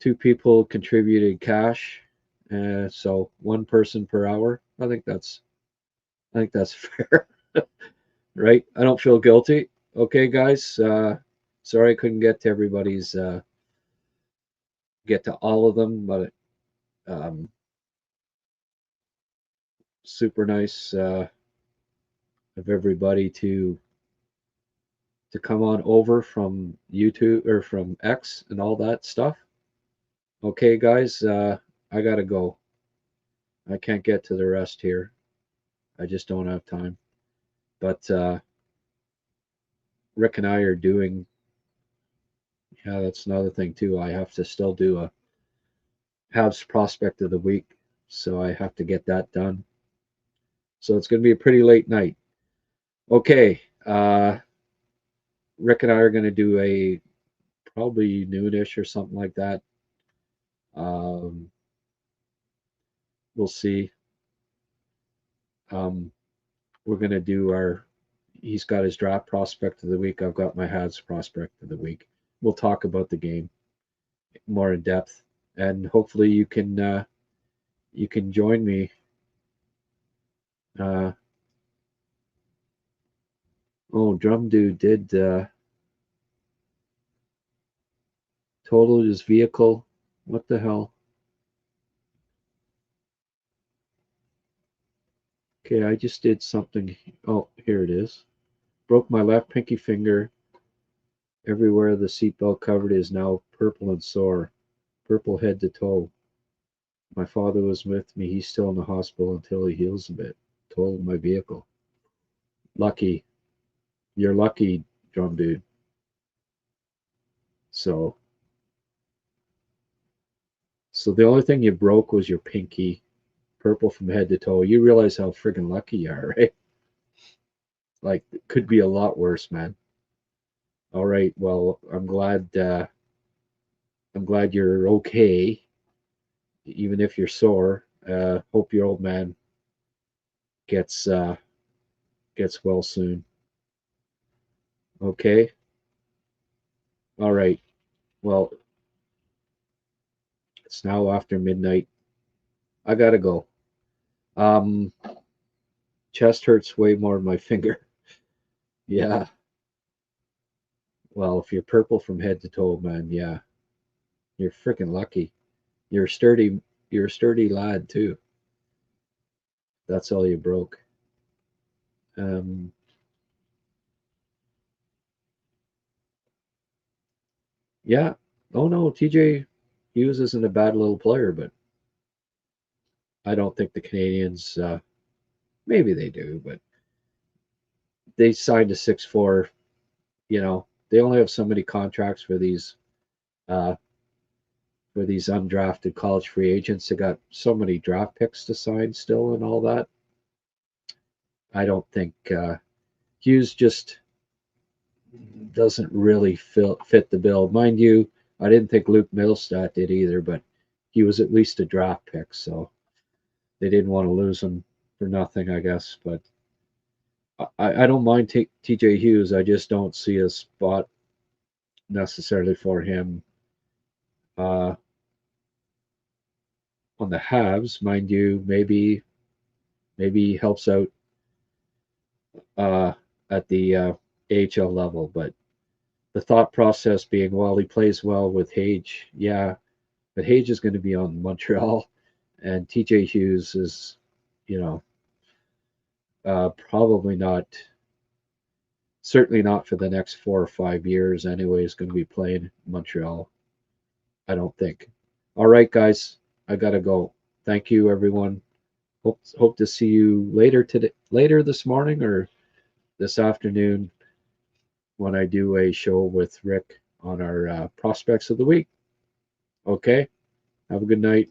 Speaker 2: 2 people contributed cash, so 1 person per hour. I think that's fair, right? I don't feel guilty. Okay, guys. Sorry I couldn't get to everybody's, get to all of them, but super nice of everybody to come on over from YouTube or from X and all that stuff. Okay, guys, I gotta go. I can't get to the rest here. I just don't have time. But Rick and I are doing, yeah, that's another thing too. I have to still do a Habs prospect of the week, so I have to get that done. So it's going to be a pretty late night. Okay, Rick and I are going to do a probably noonish or something like that. We'll see. We're going to do our, he's got his draft prospect of the week. I've got my Habs prospect of the week. We'll talk about the game more in depth, and hopefully you can join me. Oh, Drum Dude did totaled his vehicle. What the hell? Okay, I just did something. Oh, here it is. Broke my left pinky finger. Everywhere the seatbelt covered is now purple and sore. Purple head to toe. My father was with me. He's still in the hospital until he heals a bit. Totaled my vehicle. Lucky. You're lucky, Drum Dude. So the only thing you broke was your pinky. Purple from head to toe. You realize how friggin' lucky you are, right? Like, it could be a lot worse, man. All right, well, I'm glad you're okay, even if you're sore. Hope your old man gets well soon. Okay. All right. Well, it's now after midnight. I gotta go. Chest hurts way more than my finger. Yeah. Well, if you're purple from head to toe, man, yeah, you're freaking lucky. You're a sturdy lad too. That's all you broke. Yeah. Oh no, TJ Hughes isn't a bad little player, but I don't think the Canadians. Maybe they do, but they signed a 6'4". You know, they only have so many contracts for these undrafted college free agents. They got so many draft picks to sign still and all that. I don't think Hughes just doesn't really fit the bill. Mind you, I didn't think Luke Middlestat did either, but he was at least a draft pick, so they didn't want to lose him for nothing, I guess. But I don't mind TJ Hughes. I just don't see a spot necessarily for him on the Habs. Mind you, maybe he helps out at the AHL level, but the thought process being, well, he plays well with Hage. Yeah, but Hage is going to be on Montreal, and TJ Hughes is, probably not, certainly not for the next 4 or 5 years anyway, is going to be playing Montreal. I don't think. All right, guys, I got to go. Thank you, everyone. Hope to see you later this morning or this afternoon when I do a show with Rick on our prospects of the week. Okay, have a good night.